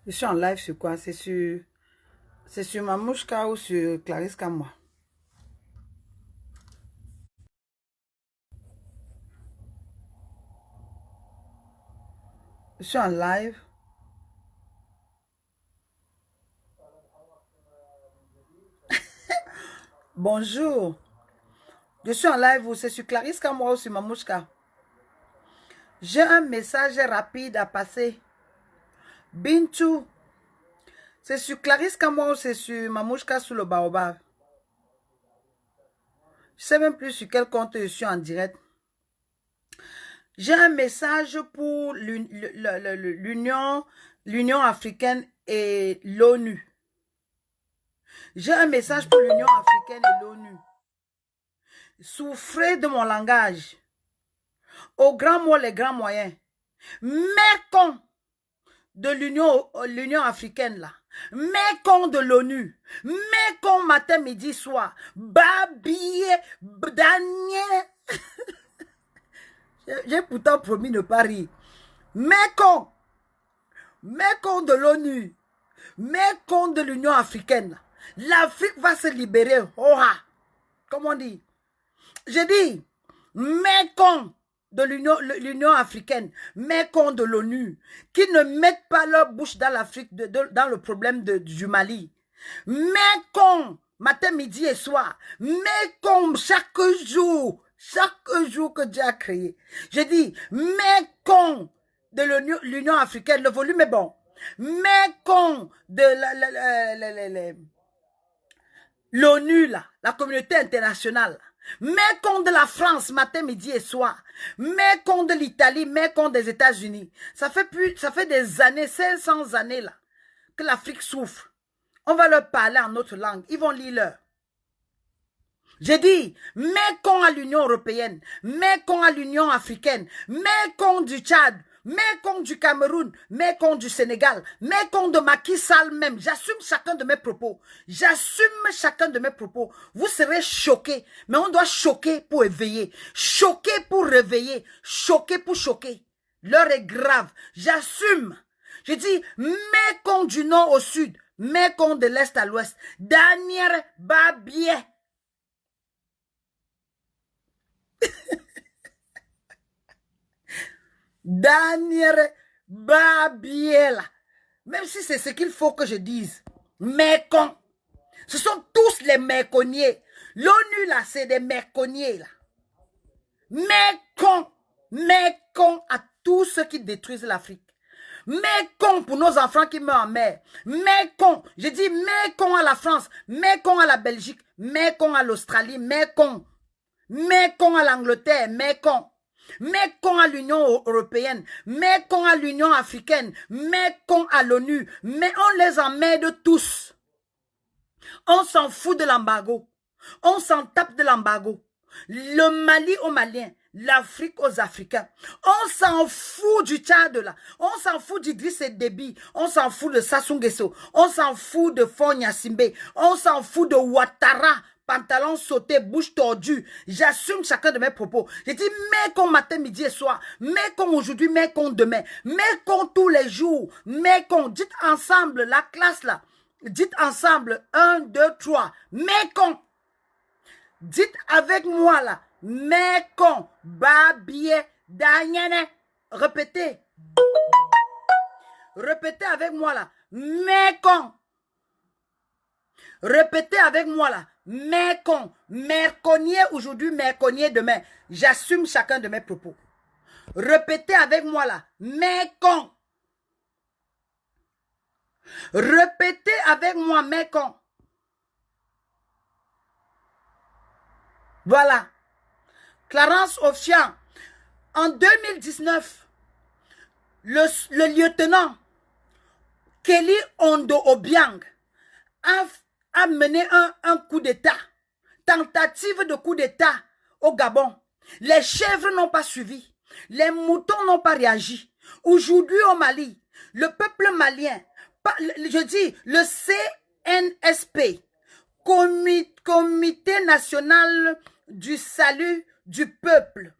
Je suis en live sur quoi? C'est sur Mamouchka ou sur Clarisse Kamwa? Je suis en live. Bonjour. Je suis en live ou c'est sur Clarisse Kamwa ou sur Mamouchka? J'ai un message rapide à passer. Bintou, c'est sur Clarisse Kamwa ou c'est sur Mamouchka sous le baobab? Je ne sais même plus sur quel compte je suis en direct. J'ai un message pour l'Union africaine et l'ONU. J'ai un message pour l'Union africaine et l'ONU. Souffrez de mon langage. Au grand mot, les grands moyens. Mécon de l'Union africaine là. Mécon de l'ONU. Mécon matin, midi, soir. Babier, Daniel. J'ai pourtant promis ne pas rire. Mécon de l'ONU. Mécon de l'Union africaine. L'Afrique va se libérer. Oha. Comme on dit. J'ai dit, mécon de l'Union africaine, mécon de l'ONU, qui ne mettent pas leur bouche dans l'Afrique, dans le problème du Mali. Mécon, matin, midi et soir. Mécon chaque jour que Dieu a créé. J'ai dit, mécon de l'Union africaine, le volume est bon. Mécon de l'ONU, la communauté internationale. Mécon de la France, matin, midi et soir. Mécon de l'Italie, mécon des États-Unis. Ça fait des années, 500 années là, que l'Afrique souffre. On va leur parler en notre langue. Ils vont lire leur. J'ai dit, mécon à l'Union européenne, mécon à l'Union africaine, mécon du Tchad, mécon du Cameroun, mécon du Sénégal, mécon de Macky Sall même. J'assume chacun de mes propos. J'assume chacun de mes propos. Vous serez choqués, mais on doit choquer pour éveiller, choquer pour réveiller, choquer pour choquer. L'heure est grave. J'assume. J'ai dit, mécon du nord au sud, mécon de l'est à l'ouest. Daniel Babier. Daniel Babiela. Même si c'est ce qu'il faut que je dise. Mécon. Ce sont tous les méconniers. L'ONU là, c'est des méconniers là. Mécon. Mécon à tous ceux qui détruisent l'Afrique. Mécon pour nos enfants qui meurent en mer. Mécon. Je dis mécon à la France. Mécon à la Belgique. Mécon à l'Australie. Mécon. Mécon à l'Angleterre. Mécon. Mécon à l'Union européenne, mécon à l'Union africaine, mécon à l'ONU, mais on les emmerde tous. On s'en fout de l'embargo. On s'en tape de l'embargo. Le Mali aux Maliens, l'Afrique aux Africains. On s'en fout du Tchad là. On s'en fout d'Idriss Déby. On s'en fout de Sassou Nguesso. On s'en fout de Fonya Simbe. On s'en fout de Ouattara. Pantalon sauté, bouche tordue. J'assume chacun de mes propos. J'ai dit mécon matin, midi et soir. Mécon aujourd'hui, mécon demain. Mécon tous les jours. Mécon. Dites ensemble, la classe là. Dites ensemble, 1, 2, 3. Mécon. Dites avec moi là. Mécon. Babier. Danyene. Répétez. Répétez avec moi là. Mécon. Répétez avec moi là. Mécon. Merconnier aujourd'hui, merconnier demain. J'assume chacun de mes propos. Répétez avec moi là. Mécon. Répétez avec moi, mécon. Voilà. Clarence Offian. En 2019, le lieutenant Kelly Ondo Obiang a mené un coup d'État, tentative de coup d'État au Gabon. Les chèvres n'ont pas suivi, les moutons n'ont pas réagi. Aujourd'hui au Mali, le peuple malien, je dis le CNSP, Comité national du salut du peuple,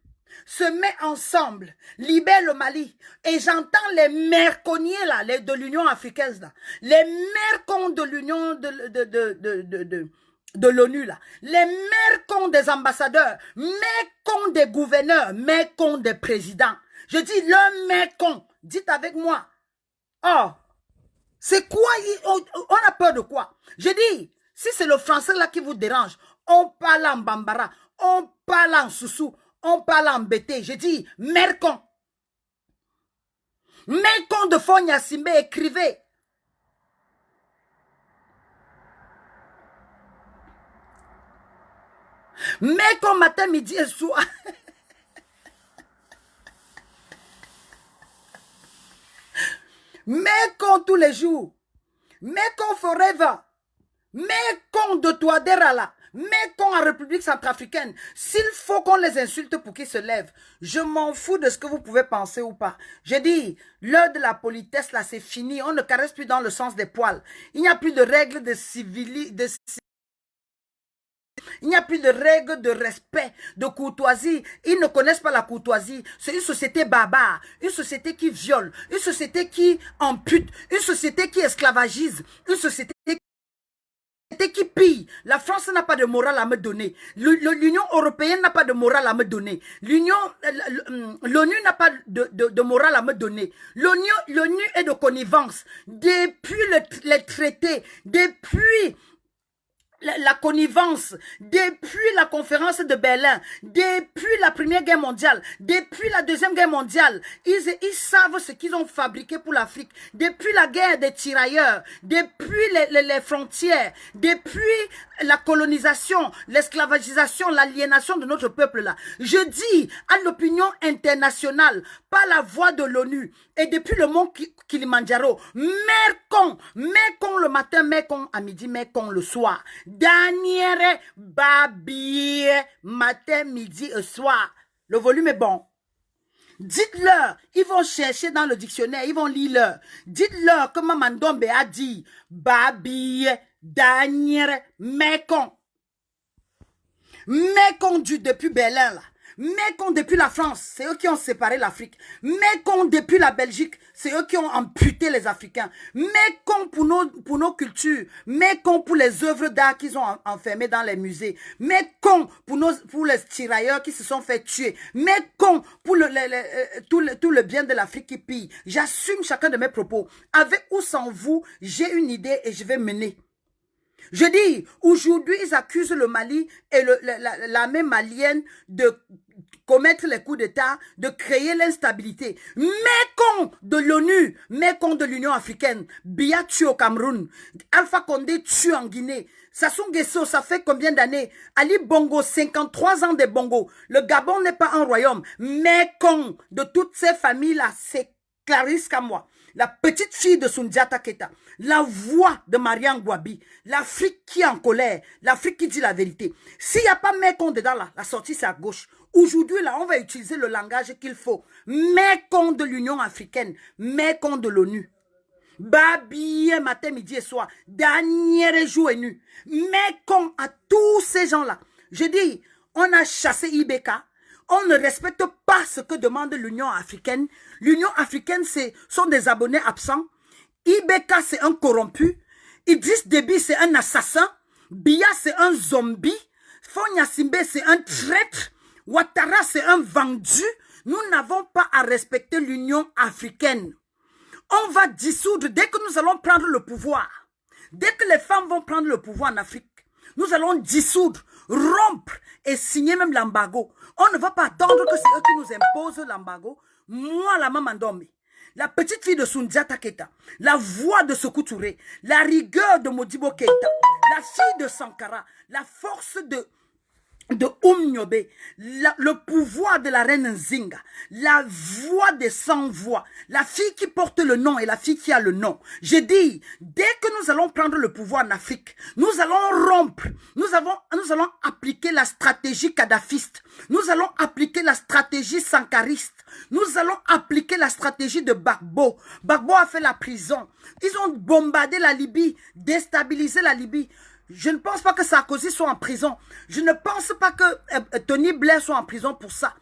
se met ensemble, libère le Mali. Et j'entends les merconniers là, de l'Union africaine, là, les mercons de l'Union de l'ONU là, les mercons des ambassadeurs, mercons des gouverneurs, mercons des présidents. Je dis le mercon, dites avec moi. Oh, c'est quoi? On a peur de quoi? Je dis, si c'est le français là qui vous dérange, on parle en bambara, on parle en soussou, on parle en bété. Je dis, mercon. Mercon de Fonya Simbe, écrivez. Mercon matin, midi et soir. Mercon tous les jours. Mercon forever. Mercon de Touadéra. Mercon en République centrafricaine. S'il faut qu'on les insulte pour qu'ils se lèvent, je m'en fous de ce que vous pouvez penser ou pas. Je dis, l'heure de la politesse là, c'est fini. On ne caresse plus dans le sens des poils. Il n'y a plus de règles de civilité. Il n'y a plus de règles de respect, de courtoisie. Ils ne connaissent pas la courtoisie. C'est une société barbare, une société qui viole, une société qui ampute, une société qui esclavagise, une société qui pille. La France n'a pas de morale à me donner. L'Union européenne n'a pas de morale à me donner. L'ONU n'a pas de morale à me donner. L'ONU est de connivence. Depuis les traités, depuis la connivence, depuis la conférence de Berlin, depuis la Première Guerre mondiale, depuis la Deuxième Guerre mondiale, ils savent ce qu'ils ont fabriqué pour l'Afrique. Depuis la guerre des tirailleurs, depuis les frontières, depuis la colonisation, l'esclavagisation, l'aliénation de notre peuple là. Je dis à l'opinion internationale, par la voix de l'ONU, et depuis le mont Kilimandjaro, mercon le matin, mercon à midi, mercon le soir. Dernière babille, matin, midi et soir. Le volume est bon. Dites-leur, ils vont chercher dans le dictionnaire, ils vont lire. Dites-leur que Maman Ndombe a dit babille, dernière, mercon. Mercon depuis Berlin là. Mercon depuis la France, c'est eux qui ont séparé l'Afrique. Mercon depuis la Belgique, c'est eux qui ont amputé les Africains. Mercon pour nos cultures. Mercon pour les œuvres d'art qu'ils ont enfermées dans les musées. Mercon pour les tirailleurs qui se sont fait tuer. Mercon pour tout le bien de l'Afrique qui pille. J'assume chacun de mes propos. Avec ou sans vous, j'ai une idée et je vais mener. Je dis, aujourd'hui, ils accusent le Mali et l'armée malienne de commettre les coups d'État, de créer l'instabilité. Mercon de l'ONU, mercon de l'Union africaine, Biya tue au Cameroun, Alpha Condé tue en Guinée. Sassou Nguesso, ça fait combien d'années? Ali Bongo, 53 ans de Bongo. Le Gabon n'est pas un royaume. Mercon de toutes ces familles-là, c'est Clarisse Kamwa, la petite fille de Soundiata Keita, la voix de Marianne Gouabi, l'Afrique qui est en colère, l'Afrique qui dit la vérité. S'il n'y a pas Mercon dedans là, la sortie c'est à gauche. Aujourd'hui là, on va utiliser le langage qu'il faut. Mercon de l'Union africaine, Mercon de l'ONU. Babille matin, midi et soir, dernier jour et nuit. Mercon à tous ces gens là. Je dis, on a chassé IBK. On ne respecte pas ce que demande l'Union africaine. L'Union africaine, sont des abonnés absents. IBK, c'est un corrompu. Idriss Déby, c'est un assassin. Biya, c'est un zombie. Fonya Simbe, c'est un traître. Ouattara, c'est un vendu. Nous n'avons pas à respecter l'Union africaine. On va dissoudre dès que nous allons prendre le pouvoir. Dès que les femmes vont prendre le pouvoir en Afrique, nous allons dissoudre, rompre et signer même l'embargo. On ne va pas attendre que c'est eux qui nous imposent l'embargo. Moi, la Maman Ndombe, la petite fille de Soundiata Keita, la voix de Sékou Touré, la rigueur de Modibo Keita, la fille de Sankara, la force de Nyobe, le pouvoir de la reine Nzinga, la voix des sans-voix, la fille qui porte le nom et la fille qui a le nom. J'ai dit, dès que nous allons prendre le pouvoir en Afrique, nous allons rompre, nous allons appliquer la stratégie kadhafiste, nous allons appliquer la stratégie sankariste, nous allons appliquer la stratégie de Gbagbo. Gbagbo a fait la prison. Ils ont bombardé la Libye, déstabilisé la Libye. Je ne pense pas que Sarkozy soit en prison. Je ne pense pas que Tony Blair soit en prison pour ça.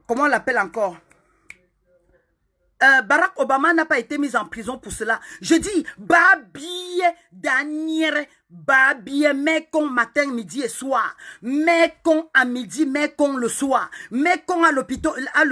comment on l'appelle encore? Barack Obama n'a pas été mis en prison pour cela. Je dis, babie, Daniel, babie, mekon matin, midi et soir. Mekon à midi, mekon le soir. Mekon à l'hôpital, à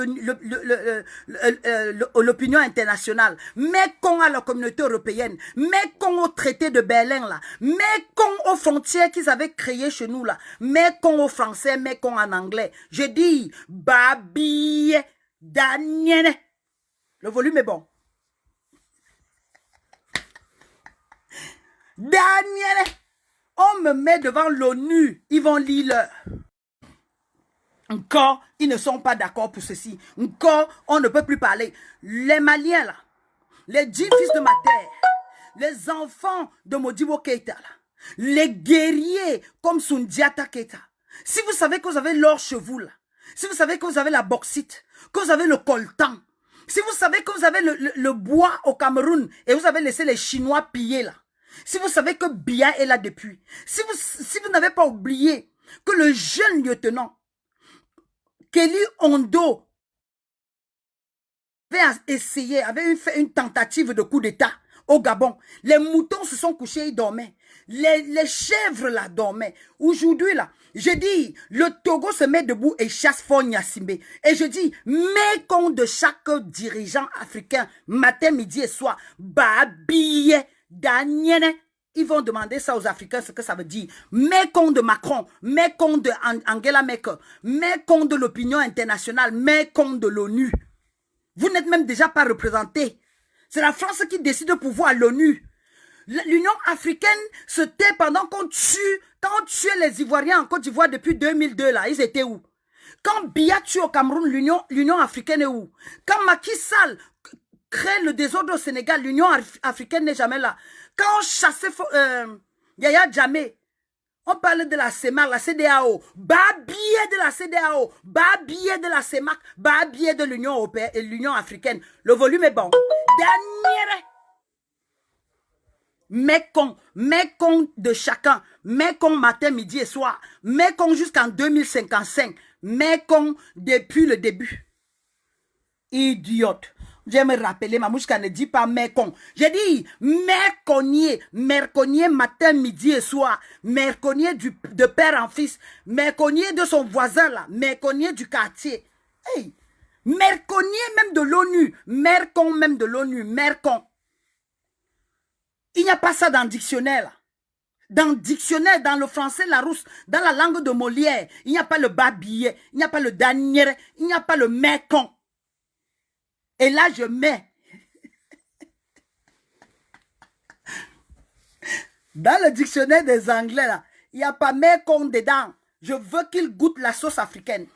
l'opinion internationale. Mekon à la communauté européenne. Mekon au traité de Berlin, là. Mekon aux frontières qu'ils avaient créées chez nous, là. Mekon aux français, mekon en anglais. Je dis, babie, Daniel. Le volume est bon. Daniel, on me met devant l'ONU. Ils vont lire leur. Encore, ils ne sont pas d'accord pour ceci. Encore, on ne peut plus parler. Les Maliens, là, les 10 fils de ma terre, les enfants de Modibo Keïta, là, les guerriers comme Sundiata Keïta. Si vous savez que vous avez l'or chez vous, là, si vous savez que vous avez la bauxite, que vous avez le coltan, si vous savez que vous avez le bois au Cameroun et vous avez laissé les Chinois piller là, si vous savez que Biya est là depuis, si vous n'avez pas oublié que le jeune lieutenant Kelly Ondo avait fait une tentative de coup d'État au Gabon, les moutons se sont couchés, ils dormaient. Les chèvres là dormaient. Aujourd'hui là, je dis, le Togo se met debout et chasse Fonya Simbe. Et je dis, mets compte de chaque dirigeant africain, matin, midi et soir, babille, Daniel. Ils vont demander ça aux Africains, ce que ça veut dire. Mets compte de Macron, mets compte de Angela Merkel, mets compte de l'opinion internationale, mets compte de l'ONU. Vous n'êtes même déjà pas représentés. C'est la France qui décide pour vous à l'ONU. L'Union africaine se tait pendant qu'on tue. Quand on tuait les Ivoiriens en Côte d'Ivoire depuis 2002, là, ils étaient où? Quand Biya tue au Cameroun, l'Union africaine est où? Quand Macky Sall crée le désordre au Sénégal, l'Union africaine n'est jamais là. Quand on chassait Yaya Jammeh, on parle de la CEMAC, la CEDEAO, babillé de la CEDEAO, babillé de la CEMAC, babillé de l'Union européenne et l'Union africaine. Le volume est bon. Dernier. Mets con de chacun, mets con matin, midi et soir, mets con jusqu'en 2055, mets con depuis le début. Idiote. J'aime me rappeler, Mamouchka ne dit pas mets con. J'ai dit merconier matin, midi et soir, merconier de père en fils, merconier de son voisin là, merconier du quartier. Hey, merconier même de l'ONU, mercon même de l'ONU, mercon. Il n'y a pas ça dans le dictionnaire. Dans le dictionnaire, dans le français, la rousse, dans la langue de Molière, il n'y a pas le babillé, il n'y a pas le daniel, il n'y a pas le mécon. Et là, je mets. Dans le dictionnaire des Anglais, là, il n'y a pas mécon dedans. Je veux qu'il goûte la sauce africaine.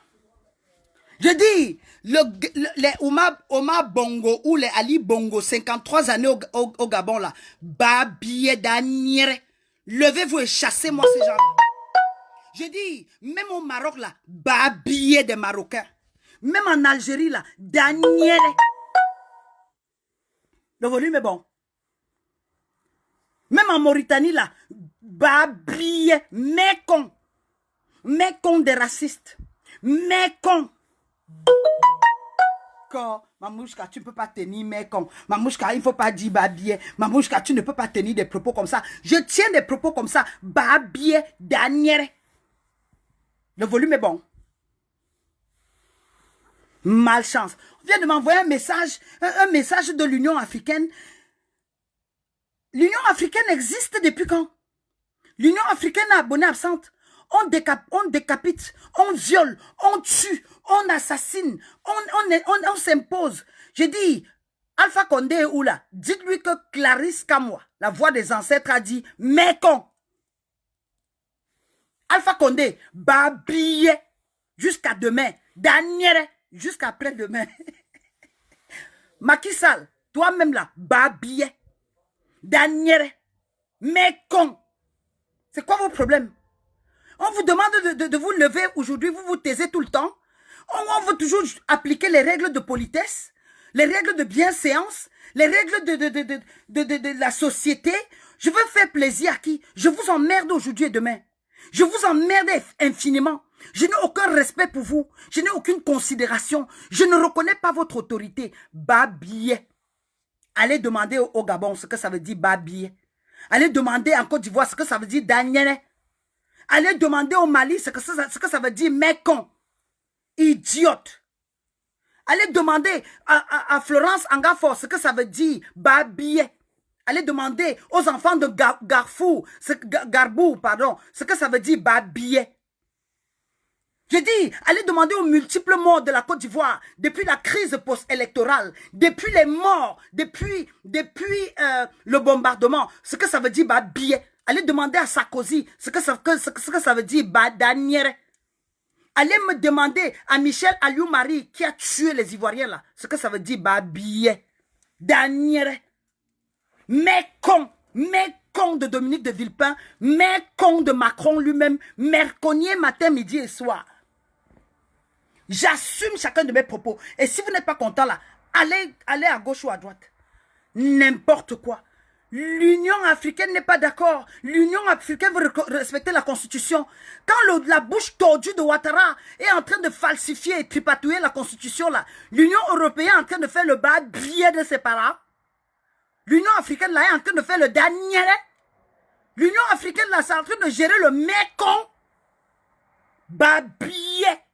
Je dis, les Omar Bongo ou les Ali Bongo, 53 années au Gabon, là, babillé Daniel, levez-vous et chassez-moi ces gens. Je dis, même au Maroc, là, babillé des Marocains. Même en Algérie, là, Daniel. Le volume est bon. Même en Mauritanie, là, babillé, mécon. Mécon des racistes. Mécon. Mamouchka, tu ne peux pas tenir mécon. Mamouchka, il ne faut pas dire babillé. Mamouchka, tu ne peux pas tenir des propos comme ça. Je tiens des propos comme ça. Babillé, Daniel. Le volume est bon. Malchance. On vient de m'envoyer un message de l'Union africaine. L'Union africaine existe depuis quand? L'Union africaine a abonné absente. On décapite, on viole, on tue, on assassine, on s'impose. J'ai dit, Alpha Condé est où là? Dites-lui que Clarisse Kamwa, la voix des ancêtres, a dit, mécon. Alpha Condé, babillé, jusqu'à demain. Daniel, jusqu'à après-demain. Macky Sall, toi-même là, babillé. Daniel, mécon. C'est quoi vos problèmes? On vous demande de vous lever aujourd'hui, vous vous taisez tout le temps. On veut toujours appliquer les règles de politesse, les règles de bienséance, les règles de la société. Je veux faire plaisir à qui? Je vous emmerde aujourd'hui et demain. Je vous emmerde infiniment. Je n'ai aucun respect pour vous. Je n'ai aucune considération. Je ne reconnais pas votre autorité. Babiye. Allez demander au Gabon ce que ça veut dire Babiye. Allez demander en Côte d'Ivoire ce que ça veut dire Daniele. Allez demander au Mali ce que ça veut dire Mekon. Idiote. Allez demander à Florence Angafo ce que ça veut dire Babiye. Allez demander aux enfants de Garbou, pardon, ce que ça veut dire Babiye. Je dis, allez demander aux multiples morts de la Côte d'Ivoire, depuis la crise post-électorale, depuis les morts, depuis le bombardement, ce que ça veut dire Babiye. Allez demander à Sarkozy ce que ça veut dire Badaniere. Allez me demander à Michel Aliou-Marie qui a tué les Ivoiriens là, ce que ça veut dire Babiye. Daniere. Mais con de Dominique de Villepin, mais con de Macron lui-même, merconier matin, midi et soir. J'assume chacun de mes propos. Et si vous n'êtes pas content là, allez à gauche ou à droite. N'importe quoi. L'Union africaine n'est pas d'accord. L'Union africaine veut respecter la Constitution. Quand la bouche tordue de Ouattara est en train de falsifier et tripatouiller la Constitution là, l'Union européenne est en train de faire le bas billet de ses parents. L'Union africaine là est en train de faire le dernier. L'Union africaine là, c'est en train de gérer le mécon. Babillet.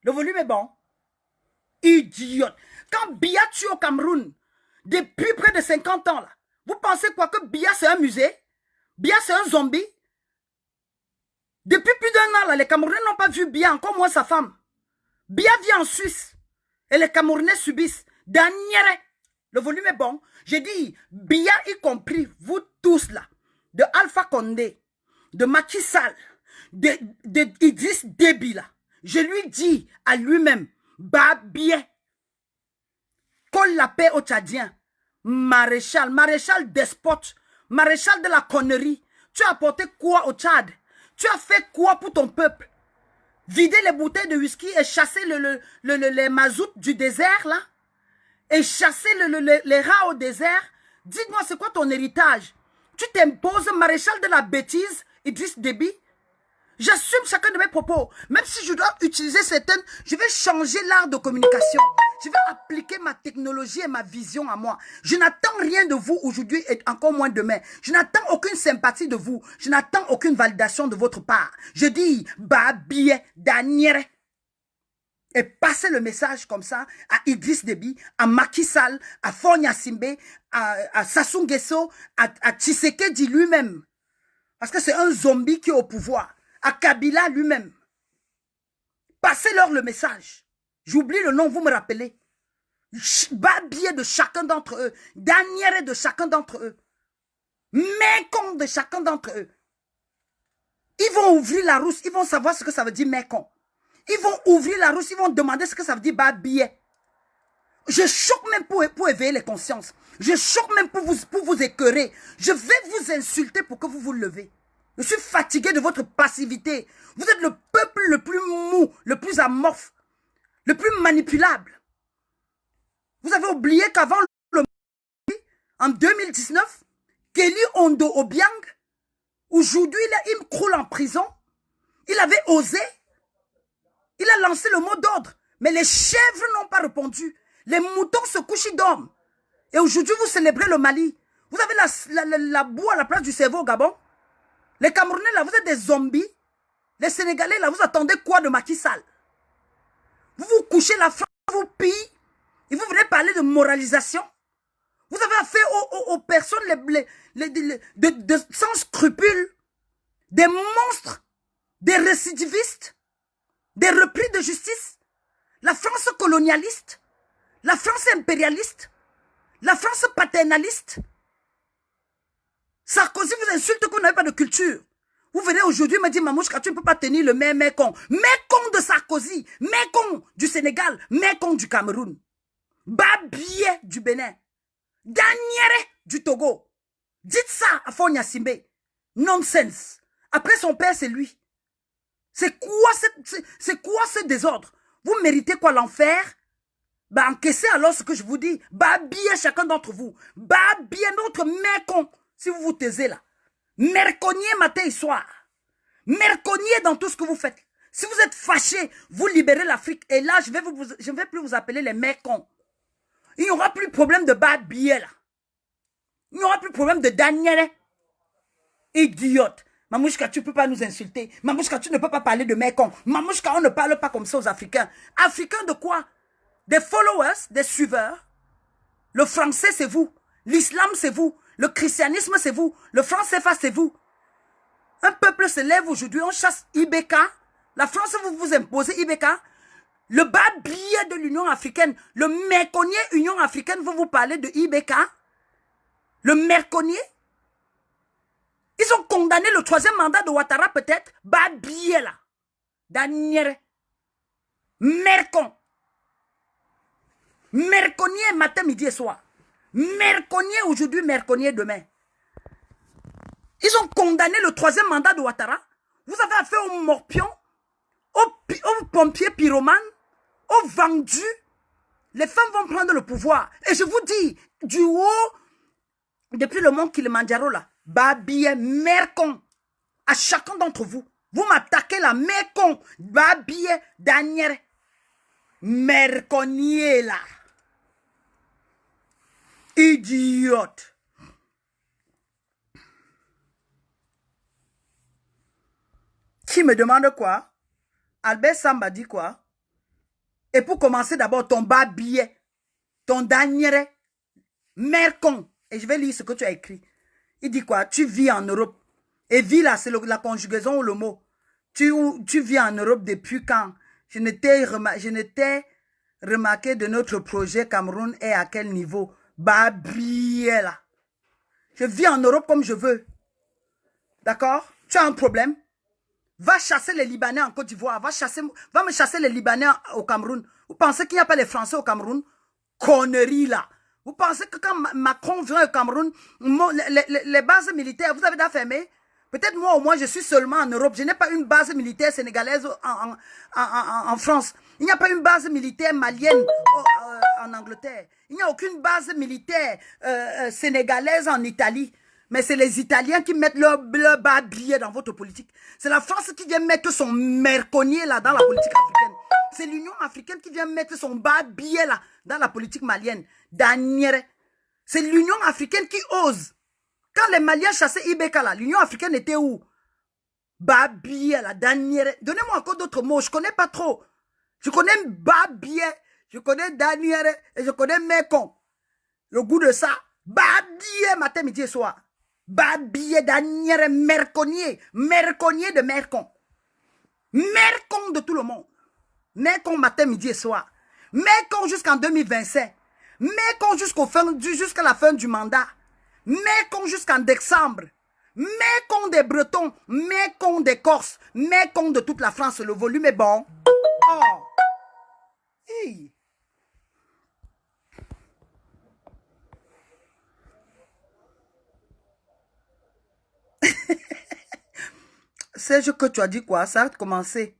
Le volume est bon. Idiote. Quand Biya tue au Cameroun, depuis près de 50 ans là, vous pensez quoi que Biya c'est un musée? Biya c'est un zombie? Depuis plus d'1 an là, les Camerounais n'ont pas vu Biya, encore moins sa femme. Biya vit en Suisse. Et les Camerounais subissent. Dernière. Le volume est bon. J'ai dit, Biya y compris, vous tous là, de Alpha Condé, de Macky Sall, de Idriss Déby là, je lui dis à lui-même, Babiye, colle la paix aux Tchadiens, maréchal despote, maréchal de la connerie, tu as apporté quoi au Tchad? Tu as fait quoi pour ton peuple? Vider les bouteilles de whisky et chasser les mazoutes du désert là? Et chasser les rats au désert? Dites-moi, c'est quoi ton héritage? Tu t'imposes maréchal de la bêtise, Idriss Déby? J'assume chacun de mes propos. Même si je dois utiliser certaines, je vais changer l'art de communication. Je vais appliquer ma technologie et ma vision à moi. Je n'attends rien de vous aujourd'hui et encore moins demain. Je n'attends aucune sympathie de vous. Je n'attends aucune validation de votre part. Je dis, Babiye, Daniere. Et passez le message comme ça à Idriss Déby, à Macky Sall, à Fonya Simbe, à Sassou Nguesso, à Tshisekedi lui-même. Parce que c'est un zombie qui est au pouvoir. À Kabila lui-même. Passez-leur le message. J'oublie le nom, vous me rappelez. Babiye de chacun d'entre eux. Daniere de chacun d'entre eux. Mécon de chacun d'entre eux. Ils vont ouvrir la rousse, ils vont savoir ce que ça veut dire mécon. Ils vont ouvrir la rousse, ils vont demander ce que ça veut dire Babiye. Je choque même pour éveiller les consciences. Je choque même pour vous écœurer. Je vais vous insulter pour que vous vous levez. Je suis fatigué de votre passivité. Vous êtes le peuple le plus mou, le plus amorphe, le plus manipulable. Vous avez oublié qu'avant en 2019, Kelly Ondo Obiang, aujourd'hui il me croule en prison. Il avait osé. Il a lancé le mot d'ordre. Mais les chèvres n'ont pas répondu. Les moutons se couchent et dorment. Et aujourd'hui, vous célébrez le Mali. Vous avez la boue à la place du cerveau au Gabon. Les Camerounais, là, vous êtes des zombies. Les Sénégalais, là, vous attendez quoi de Macky Sall? Vous vous couchez, la France vous pille. Et vous venez parler de moralisation. Vous avez affaire aux personnes sans scrupules. Des monstres. Des récidivistes. Des repris de justice. La France colonialiste. La France impérialiste. La France paternaliste. Sarkozy vous insulte que vous n'avez pas de culture. Vous venez aujourd'hui me dire, Mamouchka, tu ne peux pas tenir le mécon. Mécon de Sarkozy. Mécon du Sénégal. Mécon du Cameroun. Babiye du Bénin. Daniere du Togo. Dites ça à Fonya Simbe. Nonsense. Après son père, c'est lui. C'est quoi ce désordre? Vous méritez quoi, l'enfer? Bah, encaissez alors ce que je vous dis. Babiye chacun d'entre vous. Babiye notre mécon. Si vous vous taisez là. Merconier matin et soir. Merconier dans tout ce que vous faites. Si vous êtes fâchés, vous libérez l'Afrique. Et là, je ne vais plus vous appeler les mecs cons. Il n'y aura plus de problème de bad billets là. Il n'y aura plus de problème de Daniel. Idiote. Mamouchka, tu ne peux pas nous insulter. Mamouchka, tu ne peux pas parler de mecs cons. Mamouchka, on ne parle pas comme ça aux Africains. Africains de quoi? Des followers, des suiveurs. Le français, c'est vous. L'islam, c'est vous. Le christianisme, c'est vous. Le franc CFA, c'est vous. Un peuple se lève aujourd'hui, on chasse IBK. La France, vous imposez IBK. Le bas billet de l'Union africaine, le merconnier Union africaine, vous parlez de IBK. Le merconnier. Ils ont condamné le 3e mandat de Ouattara peut-être. Bas billet là. Daniel. Mercon. Merconnier matin, midi et soir. Merconnier aujourd'hui, merconnier demain. Ils ont condamné le 3e mandat de Ouattara. Vous avez affaire aux morpions, aux pompiers pyromanes, aux vendus. Les femmes vont prendre le pouvoir. Et je vous dis, du haut, depuis le mont Kilimandjaro là, Babiye, Mercon, à chacun d'entre vous, vous m'attaquez là, Mercon, Babiye, Daniel, Merconnier là. Idiote. Qui me demande quoi? Albert Samba dit quoi? Et pour commencer d'abord, ton bas billet, ton Daniel, Mercon. Et je vais lire ce que tu as écrit. Il dit quoi? Tu vis en Europe. Et vis là, c'est la conjugaison ou le mot. Tu vis en Europe depuis quand? Je ne t'ai remarqué de notre projet Cameroun est à quel niveau? Babier là. Je vis en Europe comme je veux. D'accord? Tu as un problème? Va chasser les Libanais en Côte d'Ivoire. Va me chasser les Libanais au Cameroun. Vous pensez qu'il n'y a pas les Français au Cameroun? Connerie là. Vous pensez que quand Macron vient au Cameroun, les bases militaires, vous avez déjà fermé? Peut-être moi au moins je suis seulement en Europe. Je n'ai pas une base militaire sénégalaise en France. Il n'y a pas une base militaire malienne en Angleterre. Il n'y a aucune base militaire sénégalaise en Italie. Mais c'est les Italiens qui mettent leur bas billet dans votre politique. C'est la France qui vient mettre son merconnier là dans la politique africaine. C'est l'Union africaine qui vient mettre son bas billet là dans la politique malienne. Daniel. C'est l'Union africaine qui ose. Quand les Maliens chassaient Ibeka là, l'Union africaine était où? Bas billet là, Daniel. Donnez-moi encore d'autres mots, je connais pas trop. Je connais bas billet, je connais Daniel et je connais Mekon. Le goût de ça, bas billet matin, midi et soir. Babier, Daniel, Merconnier de Mercon. Mercon de tout le monde. Mercon matin, midi et soir. Mercon jusqu'en 2025. Mercon jusqu'à la fin du mandat. Mercon jusqu'en décembre. Mercon des Bretons. Mercon des Corses. Mercon de toute la France. Le volume est bon. Oh. Hey. Serge, que tu as dit quoi? Ça a commencé.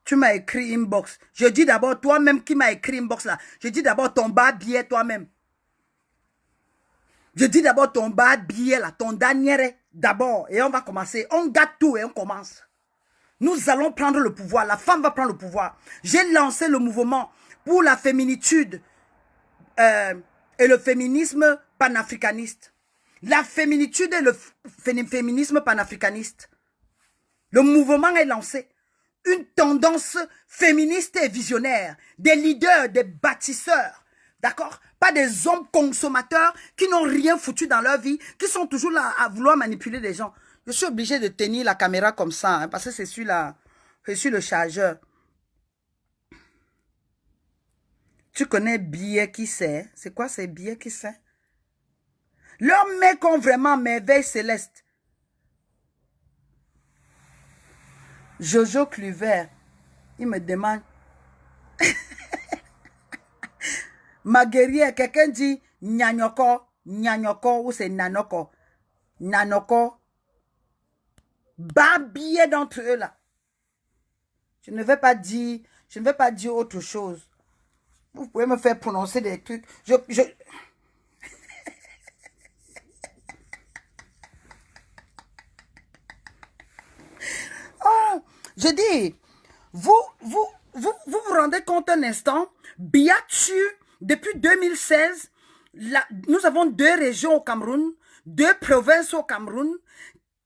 Tu m'as écrit inbox. Je dis d'abord toi-même qui m'as écrit inbox là. Je dis d'abord ton bas billet toi-même. Je dis d'abord ton bas billet là, ton Daniel d'abord. Et on va commencer. On gâte tout et on commence. Nous allons prendre le pouvoir. La femme va prendre le pouvoir. J'ai lancé le mouvement pour la féminitude et le féminisme panafricaniste. La féminitude et le féminisme panafricaniste. Le mouvement est lancé. Une tendance féministe et visionnaire. Des leaders, des bâtisseurs. D'accord? Pas des hommes consommateurs qui n'ont rien foutu dans leur vie, qui sont toujours là à vouloir manipuler les gens. Je suis obligé de tenir la caméra comme ça, hein, parce que c'est celui-là. Je suis le chargeur. Tu connais billet qui c'est? C'est quoi ces billets qui c'est? Leurs mecs ont vraiment merveille céleste. Jojo Cluver, il me demande. Ma guerrière, quelqu'un dit Nyanyoko, Nyanyoko ou c'est Nanoko. Nanoko. Babier d'entre eux là. Je ne vais pas dire autre chose. Vous pouvez me faire prononcer des trucs. Oh, je dis, vous rendez compte un instant, Biatu, depuis 2016, nous avons 2 régions au Cameroun, 2 provinces au Cameroun,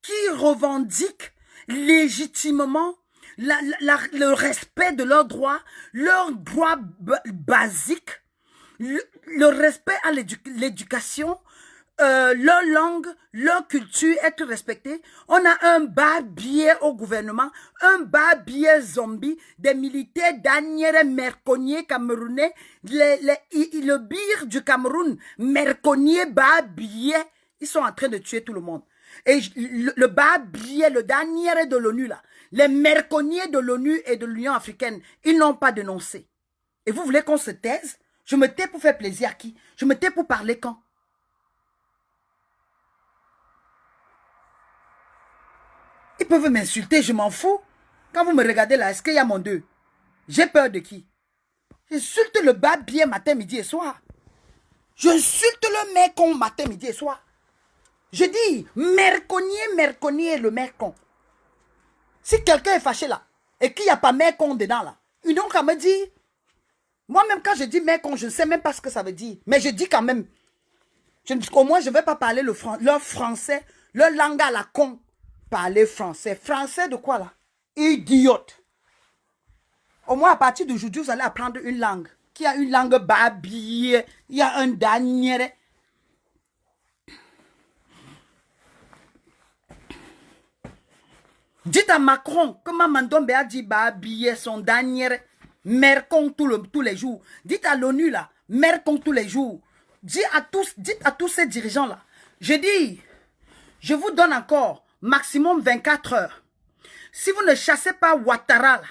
qui revendiquent légitimement le respect de leurs droits basiques, le respect à l'éducation, leur langue, leur culture être respectée. On a un barbier au gouvernement, un barbier zombie, des militaires Daniel Merconier camerounais, le bir du Cameroun, Merconier barbier, ils sont en train de tuer tout le monde. Et le barbier, le Daniel de l'ONU là, les Merconiers de l'ONU et de l'Union africaine, ils n'ont pas dénoncé. Et vous voulez qu'on se taise? Je me tais pour faire plaisir à qui? Je me tais pour parler quand? Ils peuvent m'insulter, je m'en fous. Quand vous me regardez là, est-ce qu'il y a mon deux? J'ai peur de qui? J'insulte le barbier matin, midi et soir. J'insulte le mercon matin, midi et soir. Je dis, Merconier, le mercon. Si quelqu'un est fâché là, et qu'il n'y a pas mercon dedans là, ils n'ont qu'à me dire. Moi-même, quand je dis mercon, je ne sais même pas ce que ça veut dire. Mais je dis quand même. Au moins, je ne vais pas parler leur français, leur langue à la con. Parler français. Français de quoi là? Idiote. Au moins, à partir d'aujourd'hui, vous allez apprendre une langue. Qui a une langue babillée. Il y a un Daniel. Dites à Macron que Mamandombe a dit babillé son Daniel. Mercon tous les jours. Dites à l'ONU là. Mercon tous les jours. Dites à tous ces dirigeants là. Je dis, je vous donne encore maximum 24 heures. Si vous ne chassez pas Ouattara là,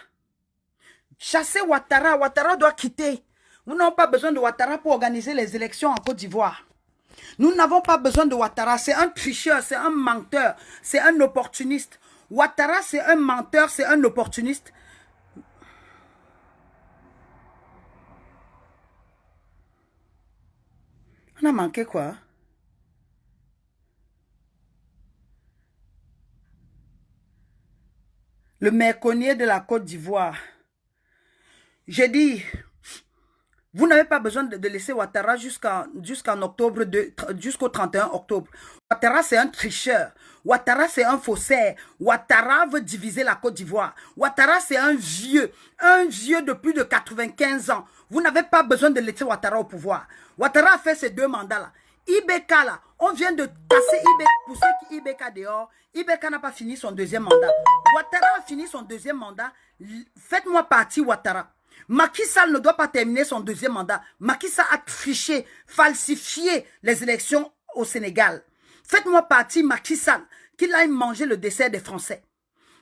chassez Ouattara. Ouattara doit quitter. Nous n'avons pas besoin de Ouattara pour organiser les élections en Côte d'Ivoire. Nous n'avons pas besoin de Ouattara. C'est un tricheur, c'est un menteur, c'est un opportuniste. Ouattara, c'est un menteur, c'est un opportuniste. On a manqué quoi? Le merconier de la Côte d'Ivoire. J'ai dit, vous n'avez pas besoin de laisser Ouattara jusqu'en octobre, jusqu'au 31 octobre. Ouattara, c'est un tricheur. Ouattara, c'est un faussaire. Ouattara veut diviser la Côte d'Ivoire. Ouattara, c'est un vieux de plus de 95 ans. Vous n'avez pas besoin de laisser Ouattara au pouvoir. Ouattara a fait ses 2 mandats-là. Ibeka, là, on vient de casser Ibeka, pousser Ibeka dehors. Ibeka n'a pas fini son 2e mandat. Ouattara a fini son 2e mandat. Faites-moi partie, Ouattara. Macky Sall ne doit pas terminer son 2e mandat. Macky Sall a triché, falsifié les élections au Sénégal. Faites-moi partie, Macky Sall, qu'il aille manger le dessert des Français.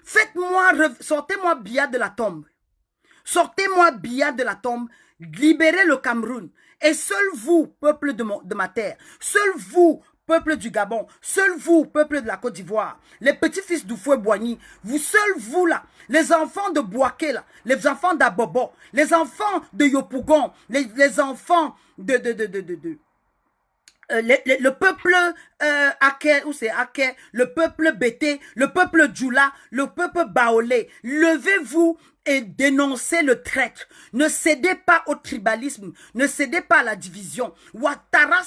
Sortez-moi Biya de la tombe. Sortez-moi Biya de la tombe. Libérez le Cameroun. Et seul vous, peuple de ma terre, seul vous, peuple du Gabon, seul vous, peuple de la Côte d'Ivoire, les petits-fils d'Oufoué-Boigny, seul vous là, les enfants de Boaké là, les enfants d'Abobo, les enfants de Yopougon, les enfants le peuple Aké, ou c'est Aké, le peuple Bété, le peuple Djoula, le peuple Baolé, levez-vous et dénoncez le traître. Ne cédez pas au tribalisme, ne cédez pas à la division. Ouattara,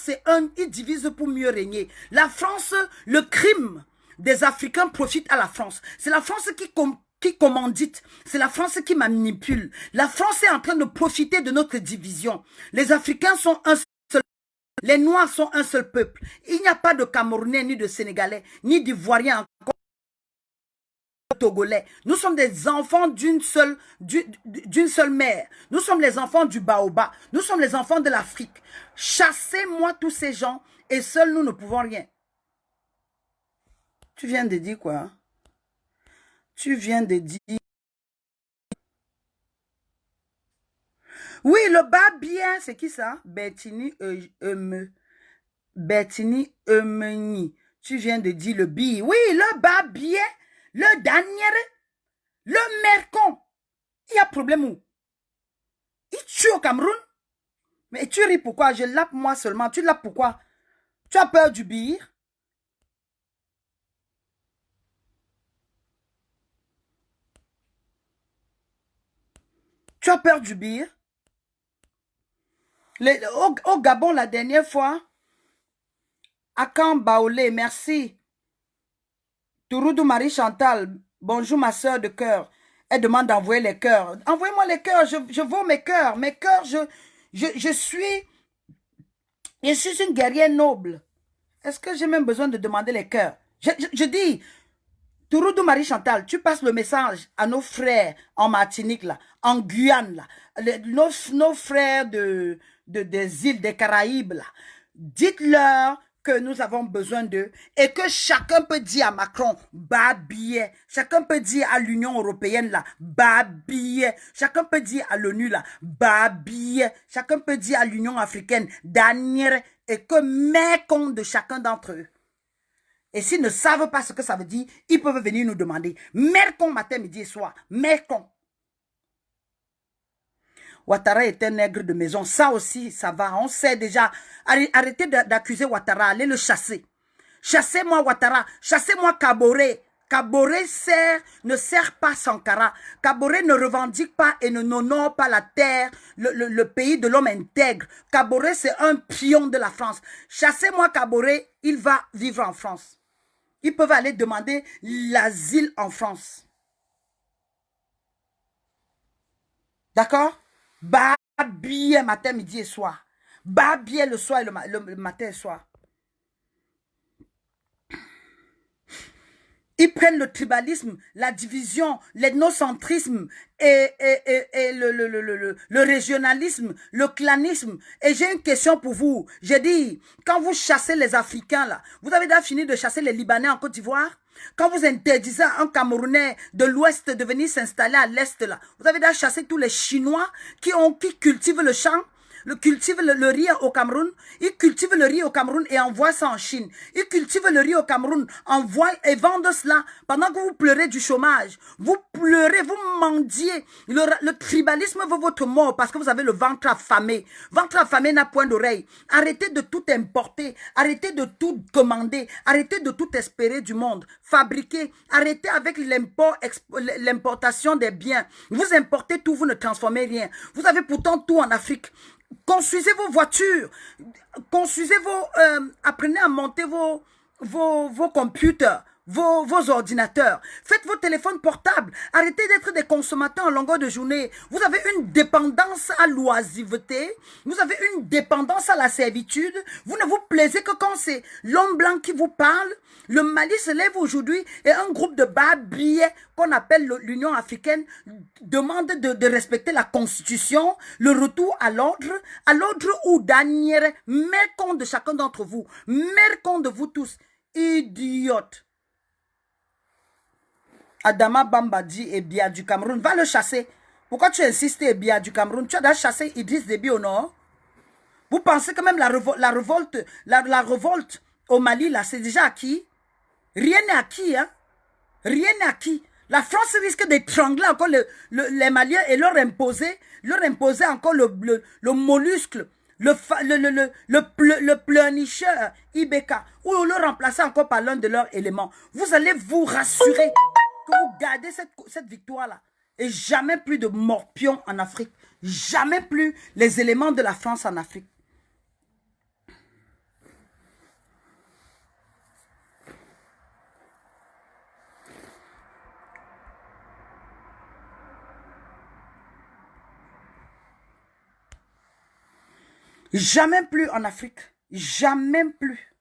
il divise pour mieux régner. La France, le crime des Africains profite à la France. C'est la France qui commandite, c'est la France qui manipule. La France est en train de profiter de notre division. Les Africains sont un seul. Les Noirs sont un seul peuple. Il n'y a pas de Camerounais, ni de Sénégalais, ni d'Ivoiriens, encore Togolais. Nous sommes des enfants d'une seule mère. Nous sommes les enfants du Baobab. Nous sommes les enfants de l'Afrique. Chassez-moi tous ces gens et seuls nous ne pouvons rien. Tu viens de dire quoi? Tu viens de dire... Oui, le bas bien, c'est qui ça? Bettini Eumeni. Tu viens de dire le bi. Oui, le bas bien, le Daniel, le mercon. Il y a problème où? Il tue au Cameroun. Mais tu ris pourquoi? Je lappe moi seulement. Tu lappes pourquoi? Tu as peur du bir? Tu as peur du bir? Au Gabon, la dernière fois, Akan Baolé, merci. Touroudou Marie Chantal, bonjour ma soeur de cœur. Elle demande d'envoyer les cœurs. Envoyez-moi les cœurs, je vaux mes cœurs. Mes cœurs, je suis une guerrière noble. Est-ce que j'ai même besoin de demander les cœurs? Je dis, Touroudou Marie Chantal, tu passes le message à nos frères en Martinique, là, en Guyane, là, nos frères des îles des Caraïbes, là. Dites-leur que nous avons besoin d'eux et que chacun peut dire à Macron, bas billet. Chacun peut dire à l'Union européenne, là, bas billet. Chacun peut dire à l'ONU, là, bas billet. Chacun peut dire à l'Union africaine, dernière, et que mets compte de chacun d'entre eux. Et s'ils ne savent pas ce que ça veut dire, ils peuvent venir nous demander. Mercon matin, midi et soir. Mercon. Ouattara est un nègre de maison. Ça aussi, ça va. On sait déjà. Arrêtez d'accuser Ouattara. Allez le chasser. Chassez-moi Ouattara. Chassez-moi Kaboré. Kaboré ne sert pas Sankara. Kaboré ne revendique pas et ne honore pas la terre, le pays de l'homme intègre. Kaboré, c'est un pion de la France. Chassez-moi Kaboré, il va vivre en France. Ils peuvent aller demander l'asile en France. D'accord? Bas billet matin, midi et soir. Bas billet le soir et le matin et soir. Ils prennent le tribalisme, la division, l'ethnocentrisme et le régionalisme, le clanisme. Et j'ai une question pour vous. J'ai dit, quand vous chassez les Africains, là, vous avez déjà fini de chasser les Libanais en Côte d'Ivoire? Quand vous interdisez à un Camerounais de l'Ouest de venir s'installer à l'Est, là, vous avez déjà chassé tous les Chinois qui cultivent le champ? Cultivent le riz au Cameroun, ils cultivent le riz au Cameroun et envoient ça en Chine. Ils cultivent le riz au Cameroun, envoient et vendent cela pendant que vous pleurez du chômage. Vous pleurez, vous mendiez. Le tribalisme veut votre mort parce que vous avez le ventre affamé. Ventre affamé n'a point d'oreille. Arrêtez de tout importer, arrêtez de tout commander, arrêtez de tout espérer du monde. Fabriquez, arrêtez avec l'importation des biens. Vous importez tout, vous ne transformez rien. Vous avez pourtant tout en Afrique. Construisez vos voitures, construisez apprenez à monter vos computers, vos ordinateurs. Faites vos téléphones portables. Arrêtez d'être des consommateurs en longueur de journée. Vous avez une dépendance à l'oisiveté. Vous avez une dépendance à la servitude. Vous ne vous plaisez que quand c'est l'homme blanc qui vous parle. Le Mali se lève aujourd'hui et un groupe de bas-billets qu'on appelle l'Union africaine demande de respecter la constitution, le retour à l'ordre où Daniel met compte de chacun d'entre vous, met compte de vous tous. Idiote. Adama Bamba dit Ebia du Cameroun, va le chasser. Pourquoi tu insistes Ebia du Cameroun? Tu as déjà chassé Idriss Déby au nord? Vous pensez que même la révolte au Mali, là, c'est déjà acquis? Rien n'est acquis, hein? Rien n'est acquis. La France risque d'étrangler encore les Maliens et leur imposer encore le mollusque, le pleurnicheur Ibeka, ou le remplacer encore par l'un de leurs éléments. Vous allez vous rassurer que vous gardez cette victoire-là. Et jamais plus de morpions en Afrique. Jamais plus les éléments de la France en Afrique. Jamais plus en Afrique. Jamais plus.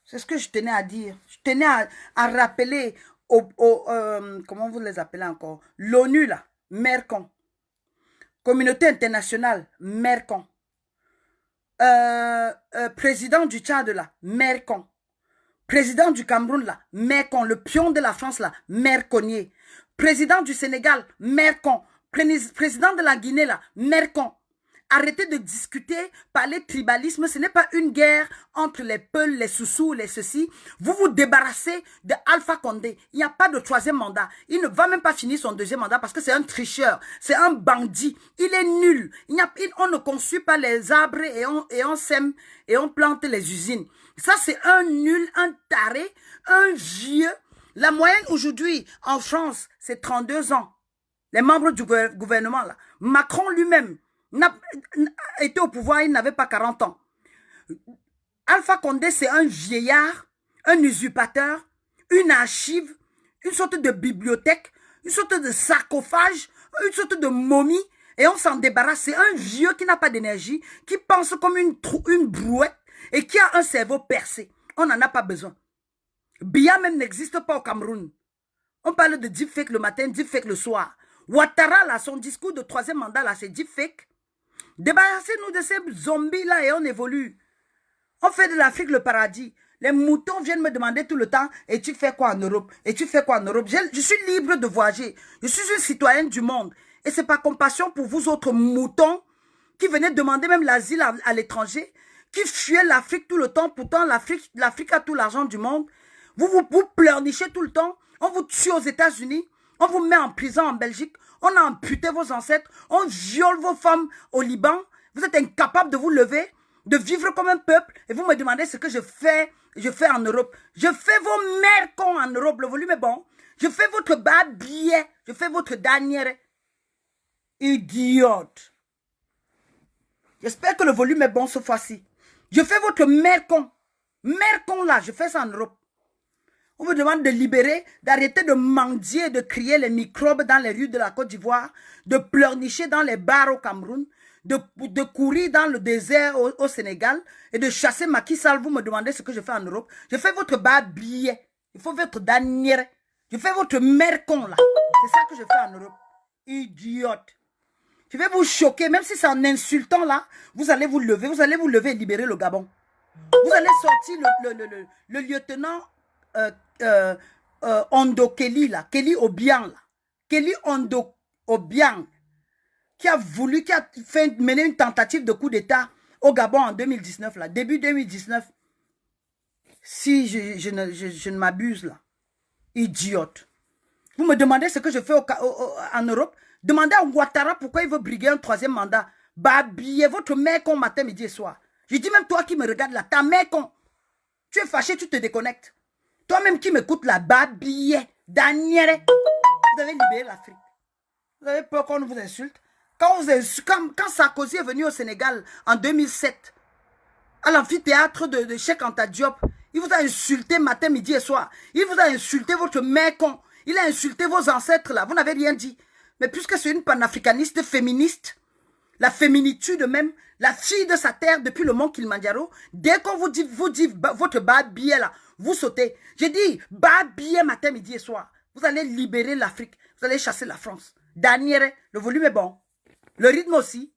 C'est ce que je tenais à dire. Je tenais à rappeler comment vous les appelez encore? L'ONU, là, Mercon. Communauté internationale, Mercon. Président du Tchad, là, Mercon. Président du Cameroun, là, Mercon. Le pion de la France, là, Merconnier. Président du Sénégal, Mercon. Président de la Guinée, là, Mercon. Arrêtez de discuter, parler tribalisme. Ce n'est pas une guerre entre les Peuls, les Soussous, les ceci. Vous vous débarrassez de Alpha Condé. Il n'y a pas de troisième mandat. Il ne va même pas finir son deuxième mandat parce que c'est un tricheur. C'est un bandit. Il est nul. On ne construit pas les arbres et on sème et on plante les usines. Ça, c'est un nul, un taré, un vieux. La moyenne aujourd'hui en France, c'est 32 ans. Les membres du gouvernement, là. Macron lui-même n'a été au pouvoir, il n'avait pas 40 ans. Alpha Condé, c'est un vieillard, un usurpateur, une archive, une sorte de bibliothèque, une sorte de sarcophage, une sorte de momie, et on s'en débarrasse. C'est un vieux qui n'a pas d'énergie, qui pense comme une brouette, et qui a un cerveau percé. On n'en a pas besoin. Biya même n'existe pas au Cameroun. On parle de deepfake le matin, deepfake le soir. Ouattara, là, son discours de troisième mandat, là, c'est deepfake. Débarrassez-nous de ces zombies-là et on évolue. On fait de l'Afrique le paradis. Les moutons viennent me demander tout le temps, et tu fais quoi en Europe? Et tu fais quoi en Europe? Je suis libre de voyager. Je suis une citoyenne du monde. Et c'est par compassion pour vous autres moutons qui venez demander même l'asile à l'étranger, qui fuient l'Afrique tout le temps. Pourtant, l'Afrique a tout l'argent du monde. Vous pleurnichez tout le temps. On vous tue aux États-Unis. On vous met en prison en Belgique. On a amputé vos ancêtres. On viole vos femmes au Liban. Vous êtes incapables de vous lever, de vivre comme un peuple. Et vous me demandez ce que je fais en Europe. Je fais vos mères cons en Europe. Le volume est bon. Je fais votre bas billet. Je fais votre dernière. Idiote. J'espère que le volume est bon cette fois-ci. Je fais votre mère con. Mère con là, je fais ça en Europe. On vous demande de libérer, d'arrêter de mendier, de crier les microbes dans les rues de la Côte d'Ivoire, de pleurnicher dans les bars au Cameroun, de courir dans le désert au Sénégal et de chasser Macky Sall. Vous me demandez ce que je fais en Europe. Je fais votre billet. Il faut votre danière. Je fais votre mère con là. C'est ça que je fais en Europe. Idiote. Je vais vous choquer, même si c'est en insultant là, vous allez vous lever et libérer le Gabon. Vous allez sortir le lieutenant Ondo Kelly là, Kelly Obiang là, Kelly Ondo Obiang, qui a mené une tentative de coup d'État au Gabon en 2019 là, début 2019. Si je ne m'abuse là, idiote. Vous me demandez ce que je fais en Europe. Demandez à Ouattara pourquoi il veut briguer un troisième mandat. Babillez votre mère con matin, midi et soir. Je dis même toi qui me regardes là, ta mère con. Tu es fâché, tu te déconnectes. Toi-même qui m'écoutes là, babillez, Daniel. Vous avez libéré l'Afrique. Vous avez peur qu'on vous insulte. Quand Sarkozy est venu au Sénégal en 2007, à l'amphithéâtre de Cheikh Anta Diop, il vous a insulté matin, midi et soir. Il vous a insulté votre mère con. Il a insulté vos ancêtres là. Vous n'avez rien dit. Mais puisque c'est une panafricaniste féministe, la féminitude même, la fille de sa terre depuis le mont Kilimanjaro, dès qu'on vous dit votre babillet là, vous sautez. J'ai dit babillet matin, midi et soir. Vous allez libérer l'Afrique. Vous allez chasser la France. Daniel, le volume est bon. Le rythme aussi.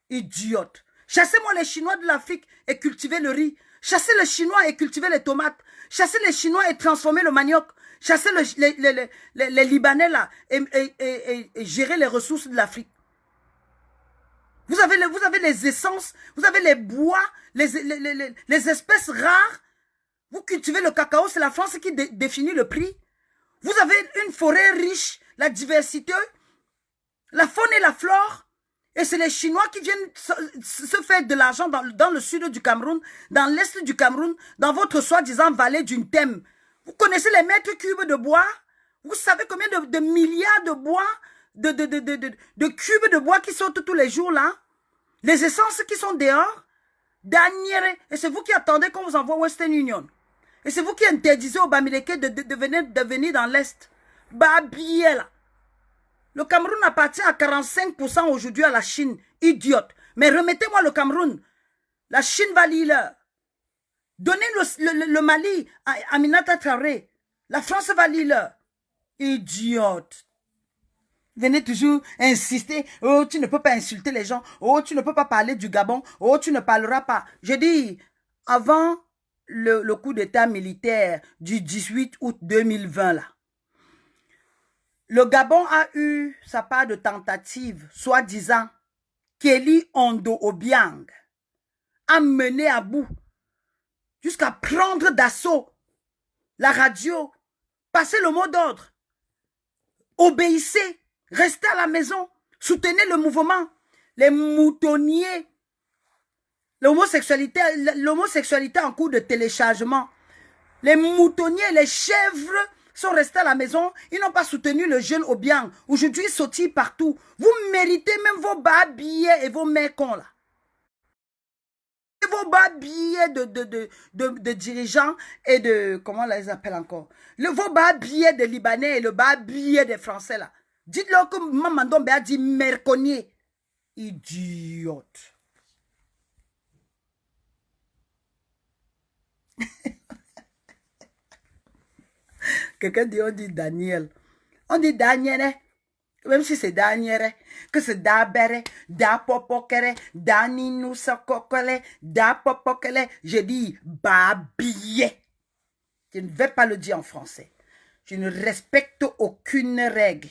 Idiote. Chassez-moi les Chinois de l'Afrique et cultivez le riz. Chassez les Chinois et cultivez les tomates. Chassez les Chinois et transformez le manioc. Chassez les Libanais là et gérer les ressources de l'Afrique. Vous avez les essences, vous avez les bois, les espèces rares. Vous cultivez le cacao, c'est la France qui définit le prix. Vous avez une forêt riche, la diversité, la faune et la flore. Et c'est les Chinois qui viennent se faire de l'argent dans le sud du Cameroun, dans l'est du Cameroun, dans votre soi-disant vallée d'une thème. Vous connaissez les mètres cubes de bois? Vous savez combien de milliards de bois, de cubes de bois qui sortent tous les jours là? Les essences qui sont dehors? Daniel, et c'est vous qui attendez qu'on vous envoie Western Union. Et c'est vous qui interdisez aux Bamileke de venir dans l'Est. Babiel. Le Cameroun appartient à 45% aujourd'hui à la Chine. Idiote. Mais remettez-moi le Cameroun. La Chine va l'île. Donnez le Mali à Aminata Traoré. La France va l'île. Idiote. Venez toujours insister. Oh, tu ne peux pas insulter les gens. Oh, tu ne peux pas parler du Gabon. Oh, tu ne parleras pas. Je dis, avant le coup d'état militaire du 18 août 2020, là, le Gabon a eu sa part de tentatives, soi-disant, Kelly Ondo Obiang a mené à bout jusqu'à prendre d'assaut la radio, passer le mot d'ordre. Obéissez, restez à la maison, soutenez le mouvement. Les moutonniers, l'homosexualité en cours de téléchargement. Les moutonniers, les chèvres sont restés à la maison. Ils n'ont pas soutenu le jeune Obiang. Aujourd'hui, ils sautent partout. Vous méritez même vos bas billets et vos mécons là. Et vos bas billets de dirigeants et de... Comment on les appelle encore? Vos bas billets de Libanais et le bas billet des Français là. Dites-leur que Maman Dombe a dit merconnier. Idiote. Quelqu'un dit, on dit Daniel. On dit Daniel, hein? Même si c'est Daniel, hein? Que c'est Dabere, Da Popokere, Daninu Sakokole, Da Popokele. Je dis Babillet. Je ne vais pas le dire en français. Je ne respecte aucune règle.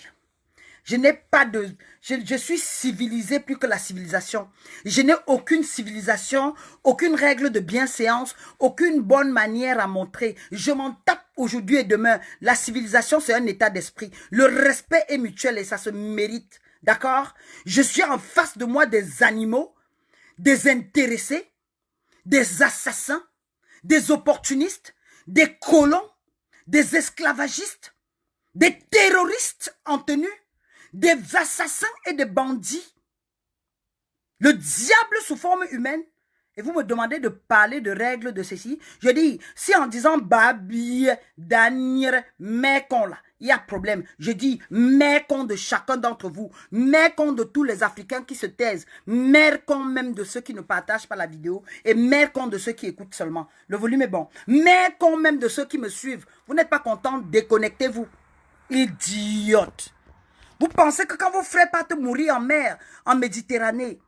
Je n'ai pas de... Je suis civilisé plus que la civilisation. Je n'ai aucune civilisation, aucune règle de bienséance, aucune bonne manière à montrer. Je m'en tape aujourd'hui et demain. La civilisation, c'est un état d'esprit. Le respect est mutuel et ça se mérite. D'accord? Je suis en face de moi des animaux, des intéressés, des assassins, des opportunistes, des colons, des esclavagistes, des terroristes en tenue, des assassins et des bandits. Le diable sous forme humaine. Et vous me demandez de parler de règles de ceci. Je dis, si en disant babi, danir, mécon là, il y a problème. Je dis mécon de chacun d'entre vous. Mécon de tous les Africains qui se taisent. Mécon même de ceux qui ne partagent pas la vidéo. Et mécon de ceux qui écoutent seulement. Le volume est bon. Mécon même de ceux qui me suivent. Vous n'êtes pas content, déconnectez-vous. Idiote. Vous pensez que quand vos frères partent mourir en mer, en Méditerranée,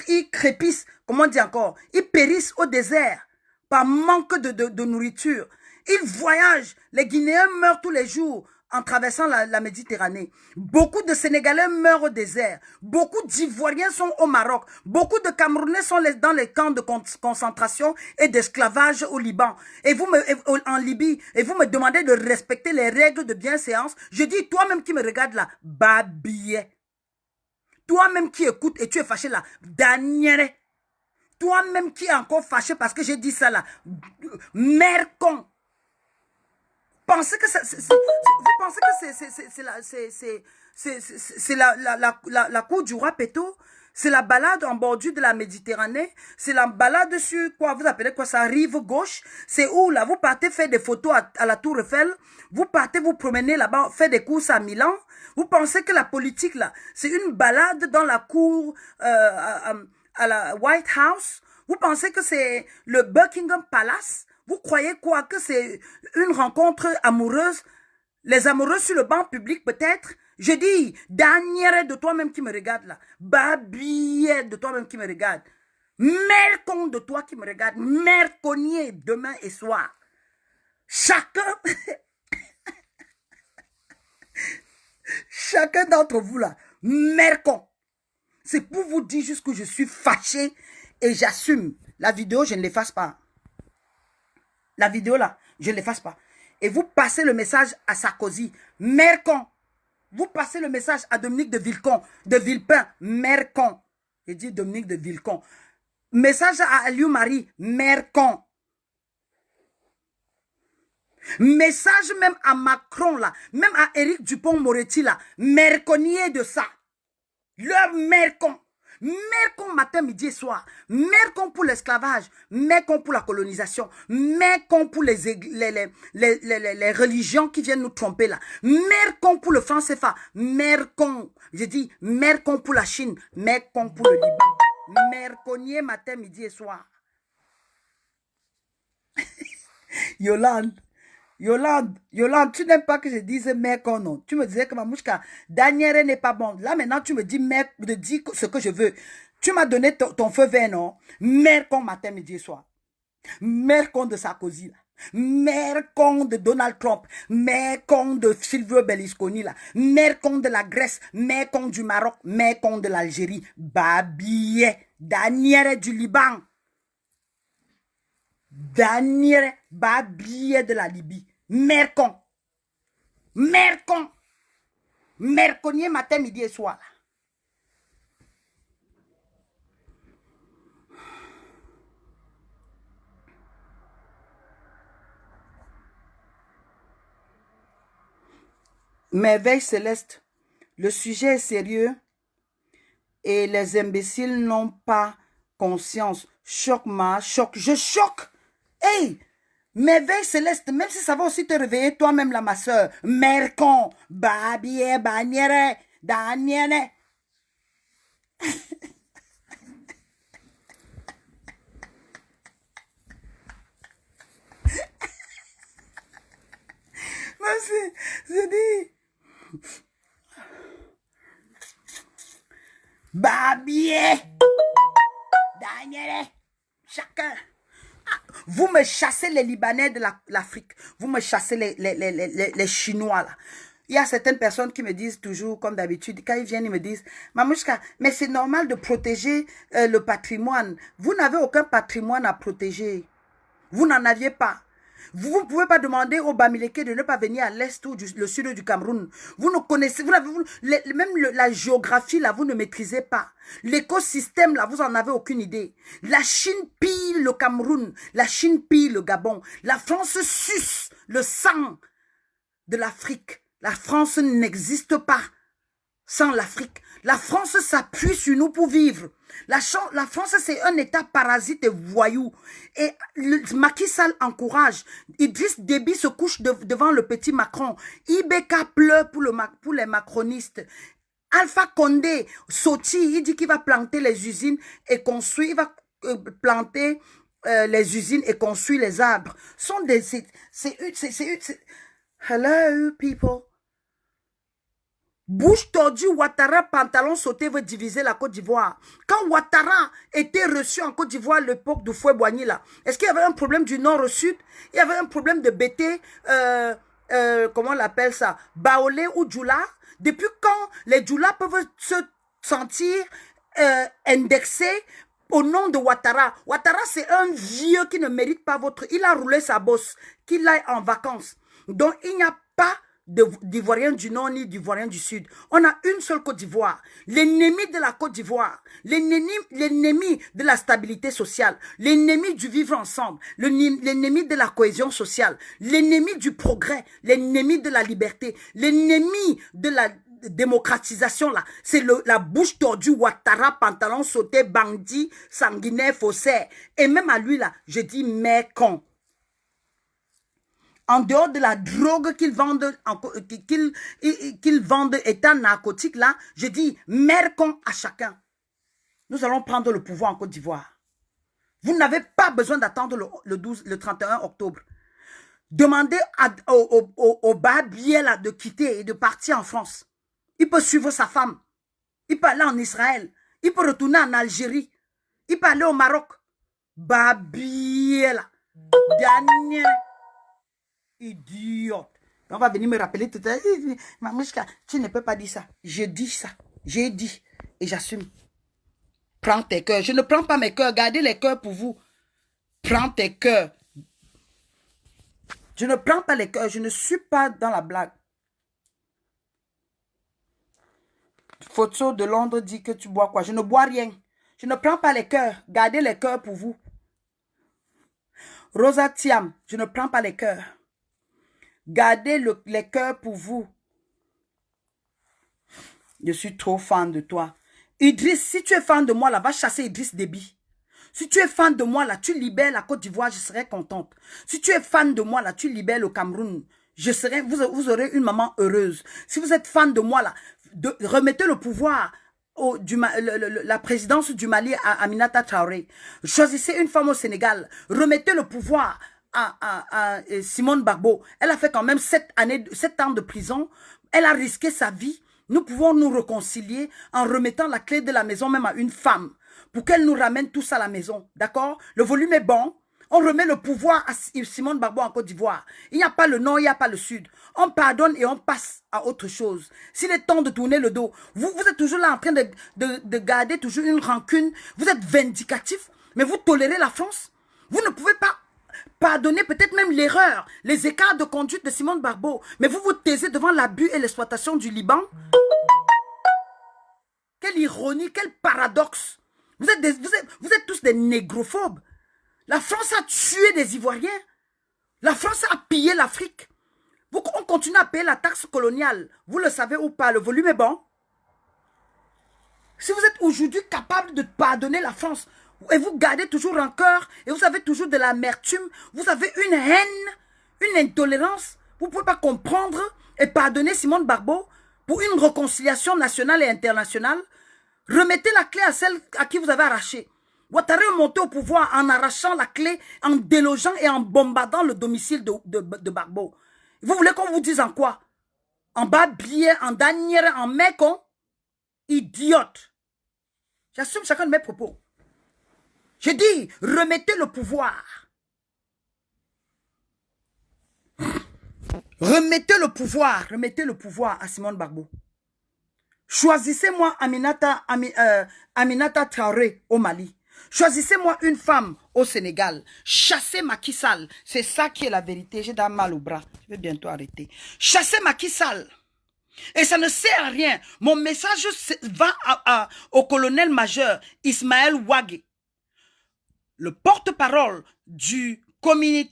ils crépissent, comment on dit encore, ils périssent au désert par manque de nourriture. Ils voyagent, les Guinéens meurent tous les jours en traversant la Méditerranée. Beaucoup de Sénégalais meurent au désert. Beaucoup d'Ivoiriens sont au Maroc. Beaucoup de Camerounais sont dans les camps de concentration et d'esclavage au Liban. Et en Libye. Et vous me demandez de respecter les règles de bienséance. Je dis, toi-même qui me regarde là, babillet. Toi-même qui écoute et tu es fâché là, Daniel. Toi-même qui est encore fâché parce que j'ai dit ça là, mercon. Pensez que vous pensez que c'est la cour du roi Péto? C'est la balade en bordure de la Méditerranée? C'est la balade sur quoi vous appelez quoi ça, rive gauche? C'est où là vous partez faire des photos à la Tour Eiffel? Vous partez vous promener là-bas, faire des courses à Milan? Vous pensez que la politique là, c'est une balade dans la cour à la White House? Vous pensez que c'est le Buckingham Palace? Vous croyez quoi? Que c'est une rencontre amoureuse? Les amoureux sur le banc public peut-être? Je dis, Daniel de toi-même qui me regarde là. Babillet de toi-même qui me regarde. Mercon de toi qui me regarde. Merconnier demain et soir. Chacun... Chacun d'entre vous là. Mercon. C'est pour vous dire juste que je suis fâché et j'assume. La vidéo, je ne l'efface pas. La vidéo là, je ne l'efface pas. Et vous passez le message à Sarkozy, mercon. Vous passez le message à Dominique de Villepin, mercon. J'ai dit Dominique de Villepin. Message à Aliou Marie, mercon. Message même à Macron là, même à Éric Dupond-Moretti là, merconnier de ça. Leur mercon. Mercon matin, midi et soir. Mercon pour l'esclavage. Mercon pour la colonisation. Mercon pour les religions qui viennent nous tromper là. Mercon pour le franc CFA. Mercon. J'ai dit mercon pour la Chine. Mercon pour le Liban. Merconnier matin, midi et soir. Yolande, tu n'aimes pas que je dise mercon, non. Tu me disais que Mamouchka, Daniel n'est pas bon. Là, maintenant, tu me dis dis ce que je veux. Tu m'as donné ton feu vert, non. Mercon matin, midi et soir. Mercon de Sarkozy, là. Mère con de Donald Trump, mère con de Silvio Berlusconi là, mère con de la Grèce, mère con du Maroc, mère con de l'Algérie, Babiye, Daniel du Liban, Daniel Babiye de la Libye, mère con, merconier matin, midi et soir. Merveille céleste, le sujet est sérieux et les imbéciles n'ont pas conscience. Choc, je choque. Hey, merveille céleste, même si ça va aussi te réveiller toi-même là, ma soeur. Mercon, Babier, Baniere, Daniele. Merci, je dis. Babier, Daniele, chacun. Vous me chassez les Libanais de l'Afrique. Vous me chassez les Chinois là. Il y a certaines personnes qui me disent toujours, comme d'habitude, quand ils viennent, ils me disent, Mamouchka, mais c'est normal de protéger le patrimoine. Vous n'avez aucun patrimoine à protéger. Vous n'en aviez pas. Vous ne pouvez pas demander aux Bamileke de ne pas venir à l'est ou le sud du Cameroun. Vous ne connaissez, même la géographie, là, vous ne maîtrisez pas. L'écosystème, là, vous n'en avez aucune idée. La Chine pille le Cameroun. La Chine pille le Gabon. La France suce le sang de l'Afrique. La France n'existe pas sans l'Afrique. La France s'appuie sur nous pour vivre. La France, c'est un État parasite et voyou. Et Macky Sall encourage. Idriss Déby se couche devant le petit Macron. Ibeka pleure pour les macronistes. Alpha Condé, Soti, il dit qu'il va planter les usines et construire. Il va planter les usines et construire les arbres. Hello, people. Bouche tordue, Ouattara, pantalon sauté veut diviser la Côte d'Ivoire. Quand Ouattara était reçu en Côte d'Ivoire à l'époque de Fouet-Boigny, là, est-ce qu'il y avait un problème du nord au sud? Il y avait un problème de BT, comment on l'appelle ça? Baolé ou Djoula? Depuis quand les Djoula peuvent se sentir indexés au nom de Ouattara? Ouattara, c'est un vieux qui ne mérite pas votre... Il a roulé sa bosse, qu'il aille en vacances. Donc, il n'y a pas d'Ivoiriens du Nord ni d'Ivoiriens du Sud. On a une seule Côte d'Ivoire. L'ennemi de la Côte d'Ivoire, l'ennemi de la stabilité sociale, l'ennemi du vivre ensemble, l'ennemi de la cohésion sociale, l'ennemi du progrès, l'ennemi de la liberté, l'ennemi de la démocratisation là, c'est la bouche tordue, Ouattara, pantalon sauté, bandit, sanguinaire, faussaire. Et même à lui là, je dis mais con. En dehors de la drogue qu'ils vendent, qu'ils vendent état narcotique là, je dis mercon à chacun. Nous allons prendre le pouvoir en Côte d'Ivoire. Vous n'avez pas besoin d'attendre le 31 octobre. Demandez au Babier là de quitter et de partir en France. Il peut suivre sa femme. Il peut aller en Israël. Il peut retourner en Algérie. Il peut aller au Maroc. Babier là. Daniel. Idiote. On va venir me rappeler tout à l'heure. Mamouchka, tu ne peux pas dire ça. Je dis ça. J'ai dit. Et j'assume. Prends tes cœurs. Je ne prends pas mes cœurs. Gardez les cœurs pour vous. Prends tes cœurs. Je ne prends pas les cœurs. Je ne suis pas dans la blague. Photo de Londres dit que tu bois quoi? Je ne bois rien. Je ne prends pas les cœurs. Gardez les cœurs pour vous. Rosa Thiam, je ne prends pas les cœurs. Gardez les cœurs pour vous. Je suis trop fan de toi. Idriss, si tu es fan de moi, là, va chasser Idriss Déby. Si tu es fan de moi, là, tu libères la Côte d'Ivoire, je serai contente. Si tu es fan de moi, là, tu libères le Cameroun. Vous aurez une maman heureuse. Si vous êtes fan de moi, là, remettez le pouvoir, la présidence du Mali à Aminata Traoré. Choisissez une femme au Sénégal. Remettez le pouvoir à Simone Gbagbo. Elle a fait quand même 7 ans de prison. Elle a risqué sa vie. Nous pouvons nous réconcilier en remettant la clé de la maison même à une femme pour qu'elle nous ramène tous à la maison. D'accord? Le volume est bon. On remet le pouvoir à Simone Gbagbo en Côte d'Ivoire. Il n'y a pas le nord, il n'y a pas le sud. On pardonne et on passe à autre chose. S'il est temps de tourner le dos, vous êtes toujours là en train de garder toujours une rancune. Vous êtes vindicatif, mais vous tolérez la France. Vous ne pouvez pas pardonner peut-être même l'erreur, les écarts de conduite de Simone Gbagbo. Mais vous vous taisez devant l'abus et l'exploitation du Liban. Quelle ironie, quel paradoxe. Vous êtes tous des négrophobes. La France a tué des Ivoiriens. La France a pillé l'Afrique. On continue à payer la taxe coloniale. Vous le savez ou pas, le volume est bon. Si vous êtes aujourd'hui capable de pardonner la France, et vous gardez toujours rancœur, et vous avez toujours de l'amertume, vous avez une haine, une intolérance, vous ne pouvez pas comprendre et pardonner Simone Gbagbo pour une réconciliation nationale et internationale. Remettez la clé à celle à qui vous avez arraché. Ouattara est monté au pouvoir en arrachant la clé, en délogeant et en bombardant le domicile de Gbagbo. Vous voulez qu'on vous dise en quoi? En bas billet, en danière, en mécon? Idiote. J'assume chacun de mes propos. Je dis, remettez le pouvoir. Remettez le pouvoir à Simone Gbagbo. Choisissez-moi Aminata Traoré au Mali. Choisissez-moi une femme au Sénégal. Chassez Macky Sall. C'est ça qui est la vérité. J'ai mal au bras. Je vais bientôt arrêter. Chassez Macky Sall. Et ça ne sert à rien. Mon message va au colonel-major Ismaël Ouagé, le porte-parole du comité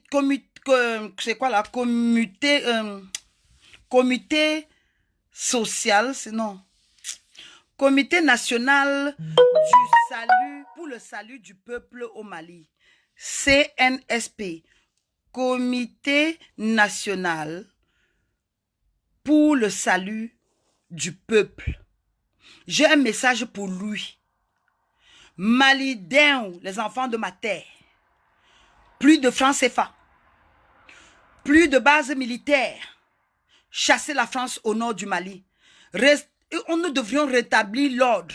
social, non, comité national du salut pour le salut du peuple au Mali, CNSP, comité national pour le salut du peuple. J'ai un message pour lui. Malidin, les enfants de ma terre. Plus de francs CFA. Plus de bases militaires. Chasser la France au nord du Mali. Nous devrions rétablir l'ordre.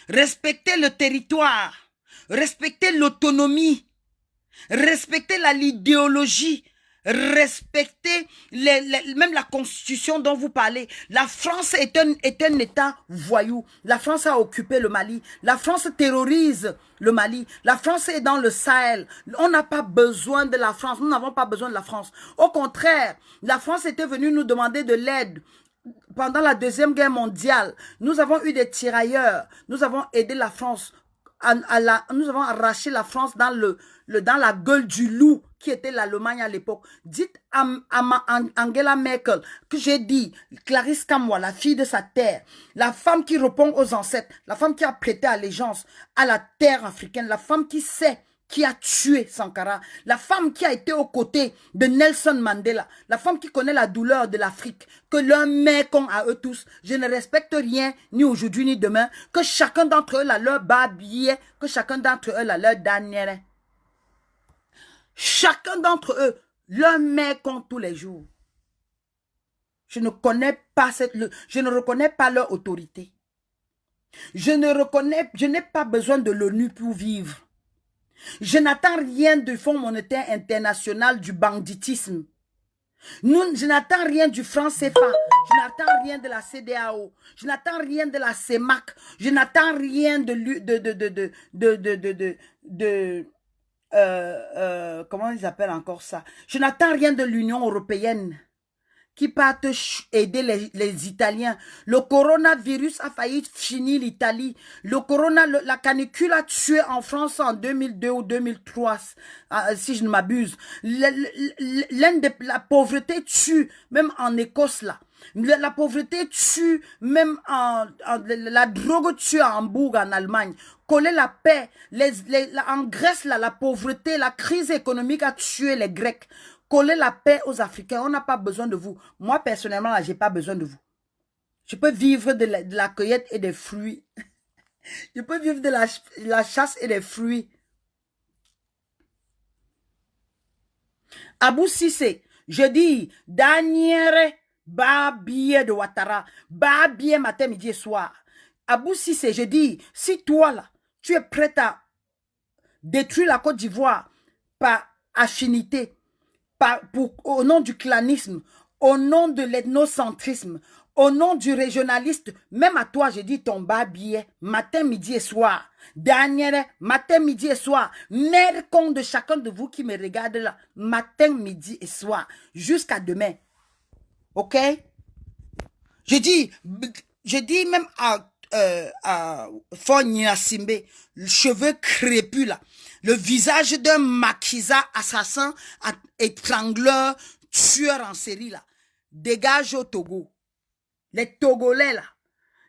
Respecter le territoire. Respecter l'autonomie. Respecter l'idéologie. Respecter même la constitution dont vous parlez. La France est un État voyou. La France a occupé le Mali. La France terrorise le Mali. La France est dans le Sahel. On n'a pas besoin de la France. Nous n'avons pas besoin de la France. Au contraire, la France était venue nous demander de l'aide. Pendant la Deuxième Guerre mondiale, nous avons eu des tirailleurs. Nous avons aidé la France. Nous avons arraché la France dans la gueule du loup qui était l'Allemagne à l'époque. Dites à Angela Merkel que j'ai dit, Clarisse Kamwa, la fille de sa terre, la femme qui répond aux ancêtres, la femme qui a prêté allégeance à la terre africaine, la femme qui sait qui a tué Sankara, la femme qui a été aux côtés de Nelson Mandela, la femme qui connaît la douleur de l'Afrique, que l'un met con à eux tous. Je ne respecte rien, ni aujourd'hui ni demain, que chacun d'entre eux la leur babillet, que chacun d'entre eux la leur dernière. Chacun d'entre eux leur met con tous les jours. Je ne reconnais pas leur autorité. Je n'ai pas besoin de l'ONU pour vivre. Je n'attends rien du Fonds monétaire international, du banditisme. Je n'attends rien du franc CFA. Je n'attends rien de la CEDEAO. Je n'attends rien de la CEMAC. Je n'attends rien comment ils appellent encore ça? Je n'attends rien de l'Union européenne qui partent aider les Italiens. Le coronavirus a failli finir l'Italie. La canicule a tué en France en 2002 ou 2003, si je ne m'abuse. La pauvreté tue, même en Écosse là. La pauvreté tue, même la drogue tue à Hambourg, en Allemagne. Coller la paix. En Grèce, là, la pauvreté, la crise économique a tué les Grecs. Coller la paix aux Africains. On n'a pas besoin de vous. Moi, personnellement, là, je n'ai pas besoin de vous. Je peux vivre de la cueillette et des fruits. Je peux vivre de la chasse et des fruits. Abou Sissé, je dis, Daniel Babié de Ouattara, Babié matin, midi et soir. Abou Sissé, je dis, si toi là, tu es prêt à détruire la Côte d'Ivoire, par affinité, au nom du clanisme, au nom de l'ethnocentrisme, au nom du régionaliste, même à toi, je dis ton bas billet, matin, midi et soir. Dernière, matin, midi et soir. Mère con de chacun de vous qui me regarde là, matin, midi et soir, jusqu'à demain. Ok? Je dis même à Fonya Simbe, le cheveu crépus là, le visage d'un maquisa assassin, étrangleur, tueur en série là, dégage au Togo. Les Togolais là,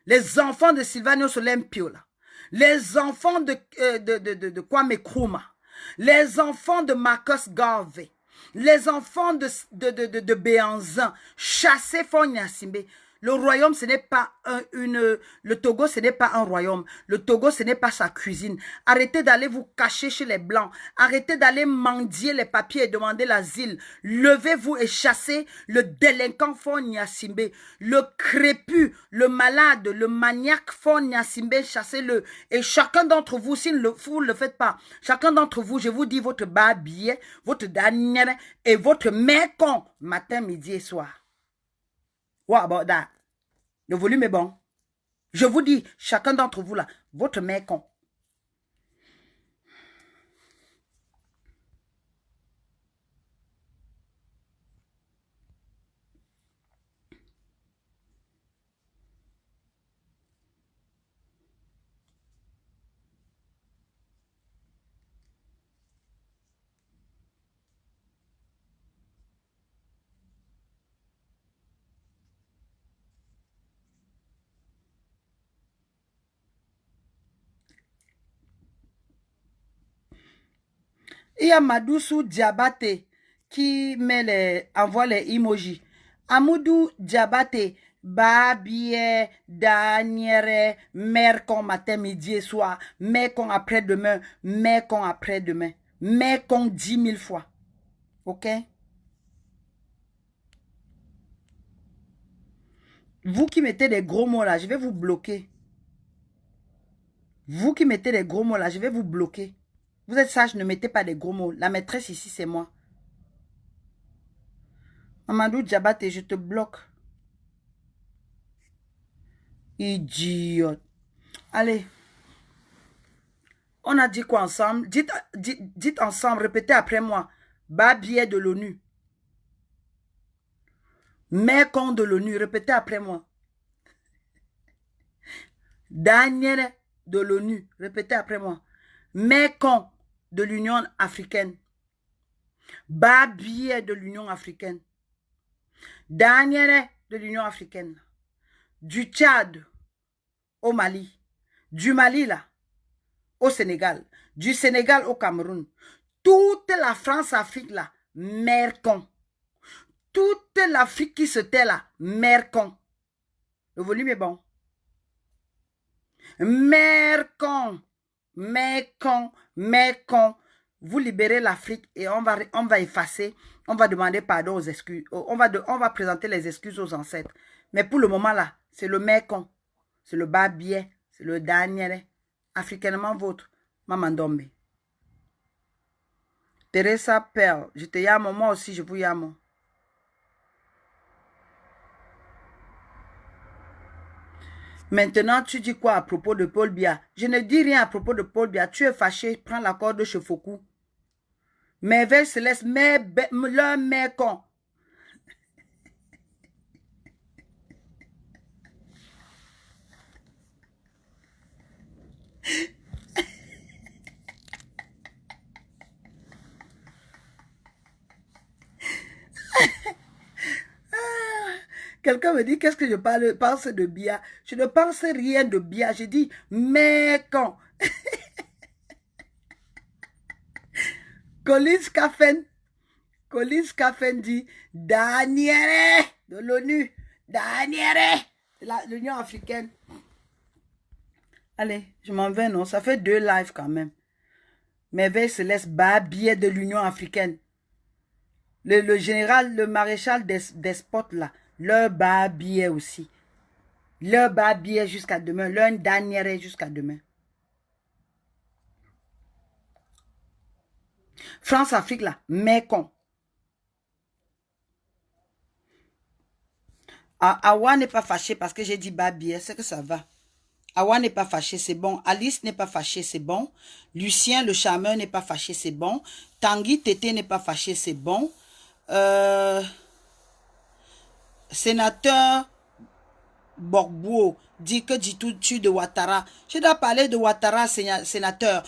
les enfants de Sylvanio Olympio là, les enfants de Kwame Nkrumah, les enfants de Marcus Garvey, les enfants de Béanzin, chassez Fonya Simbe. Le royaume, ce n'est pas le Togo, ce n'est pas un royaume. Le Togo, ce n'est pas sa cuisine. Arrêtez d'aller vous cacher chez les Blancs. Arrêtez d'aller mendier les papiers et demander l'asile. Levez-vous et chassez le délinquant Fonya Simbe. Le crépu, le malade, le maniaque Fonya Simbe, chassez-le. Et chacun d'entre vous, si vous ne le faites pas, chacun d'entre vous, je vous dis votre bas billet, votre dernière et votre mécon, matin, midi et soir. What about that? Le volume est bon. Je vous dis, chacun d'entre vous là, votre mécon. Il y a Madoussou Diabaté qui envoie les emojis. Amoudou Diabaté, Babie, Daniere, Mercon matin, midi et soir, Mercon après-demain, Mercon après-demain, Mercon 10 000 fois. Ok? Vous qui mettez des gros mots là, je vais vous bloquer. Vous qui mettez des gros mots là, je vais vous bloquer. Vous êtes sage, ne mettez pas des gros mots. La maîtresse ici, c'est moi. Mamadou Diabaté, je te bloque. Idiote. Allez. On a dit quoi ensemble? Dites ensemble, répétez après moi. Babier de l'ONU. Mécon de l'ONU, répétez après moi. Daniel de l'ONU, répétez après moi. Mécon de l'Union africaine. Babier de l'Union africaine. Daniel de l'Union africaine. Du Tchad au Mali. Du Mali là au Sénégal. Du Sénégal au Cameroun. Toute la France-Afrique là, mercon. Toute l'Afrique qui se tait là, mercon. Le volume est bon. Mercon. Mercon. Mercon. Vous libérez l'Afrique et on va effacer. On va demander pardon aux excuses. On va présenter les excuses aux ancêtres. Mais pour le moment là, c'est le mercon. C'est le babier. C'est le Daniel. Africainement vôtre. Mamandombe. Teresa Pearl. Je te yamo. Moi aussi, je vous yamo. Maintenant, tu dis quoi à propos de Paul Biya? Je ne dis rien à propos de Paul Biya. Tu es fâché, prends la corde de Chefoku. Merveille Céleste, leur mère con. Quelqu'un me dit, qu'est-ce que je pense de Biya? Je ne pense rien de Biya. Je dis, mais quand Collins Kaffen dit, Daniel de l'ONU, Daniel de l'Union africaine. Allez, je m'en vais, non? Ça fait 2 lives quand même. Merveille Céleste, Babier de l'Union africaine. Le général, le maréchal Despote là, leur Babier aussi. Leur Babier jusqu'à demain, leur Daniel jusqu'à demain. France-Afrique là, mais con. Awa n'est pas fâché parce que j'ai dit Babi, c'est que ça va. Awa n'est pas fâché, c'est bon. Alice n'est pas fâché, c'est bon. Lucien, le charmeur, n'est pas fâché, c'est bon. Tanguy Tété n'est pas fâché, c'est bon. Sénateur Borgbo dit que dis-tu de Ouattara. Je dois parler de Ouattara, sénateur.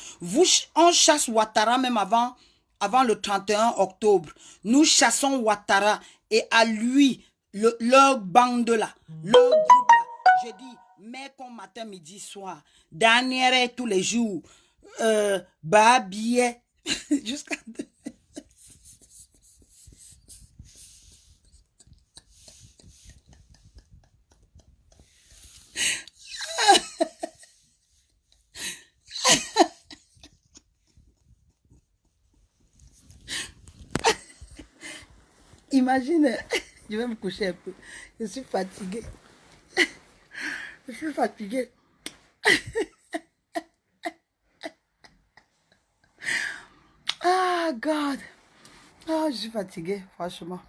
On chasse Ouattara même avant le 31 octobre. Nous chassons Ouattara et à lui, leur bande là, leur groupe là. Je dis, mais comme matin, midi, soir, dernier tous les jours, billet, jusqu'à... Imagine, je vais me coucher un peu. Je suis fatiguée. Je suis fatiguée. Ah, God. Ah, je suis fatiguée, franchement.